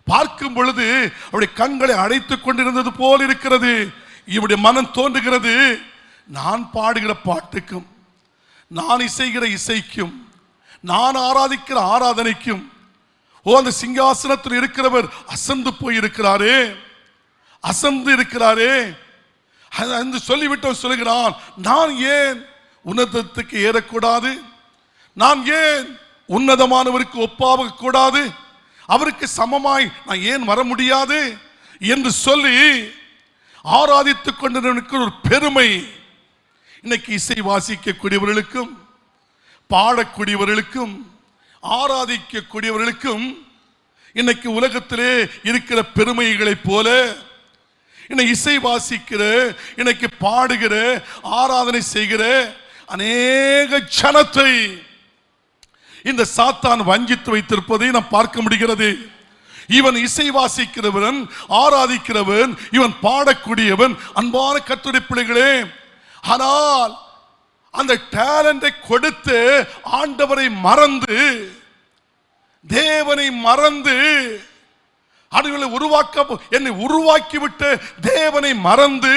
பார்க்கும் பொழுது அவருடைய கண்களை அடைத்துக் கொண்டிருந்தது போல் இருக்கிறது. இவருடைய மனம் தோன்றுகிறது, நான் பாடுகிற பாட்டுக்கும், நான் இசைகிற இசைக்கும், நான் ஆராதிக்கிற ஆராதனைக்கும் அந்த சிங்காசனத்தில் இருக்கிறவர் அசந்து போயிருக்கிறாரே, அசந்து இருக்கிறாரே என்று சொல்லிவிட்டு சொல்லுகிறான், நான் ஏன் உன்னதத்துக்கு ஏறக்கூடாது? நான் ஏன் உன்னதமானவருக்கு ஒப்பாக கூடாது? அவருக்கு சமமாய் நான் ஏன் வர முடியாது என்று சொல்லி ஆராதித்துக் கொண்டிருக்கிற ஒரு பெருமை இன்னைக்கு இசை வாசிக்கக்கூடியவர்களுக்கும் பாடக்கூடியவர்களுக்கும் ஆராதிக்கக்கூடியவர்களுக்கும் இன்னைக்கு உலகத்திலே இருக்கிற பெருமைகளைப் போல இன்னைக்கு இசை வாசிக்கிற, இன்னைக்கு பாடுகிற, ஆராதனை செய்கிற அநேக ஜனத்தை இந்த சாத்தான் வஞ்சித்து வைத்திருப்பதை நாம் பார்க்க முடிகிறது. இவன் இசை வாசிக்கிறவன், ஆராதிக்கிறவன், இவன் பாடக்கூடியவன். அன்பான கர்த்தருடைய பிள்ளைகளே, ஆனால் அந்த டேலண்டை கொடுத்து ஆண்டவரை மறந்து, தேவனை மறந்து, அவர்களை என்னை உருவாக்கிவிட்டு தேவனை மறந்து,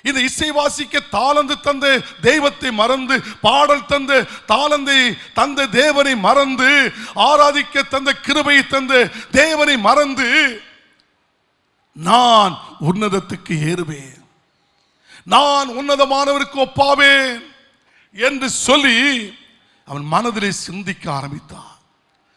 இந்த இசை வாசிக்க தாளந்து தந்த தெய்வத்தை மறந்து, பாடல் தந்த தாளந்தை தந்த தேவனை மறந்து, ஆராதிக்க தந்த கிருபையை தந்த தேவனை மறந்து, நான் உன்னதத்துக்கு ஏறுவேன், நான் உன்னதமானவருக்கு ஒப்பாவேன் என்று சொல்லி அவன் மனதிலே சிந்திக்க ஆரம்பித்தான்.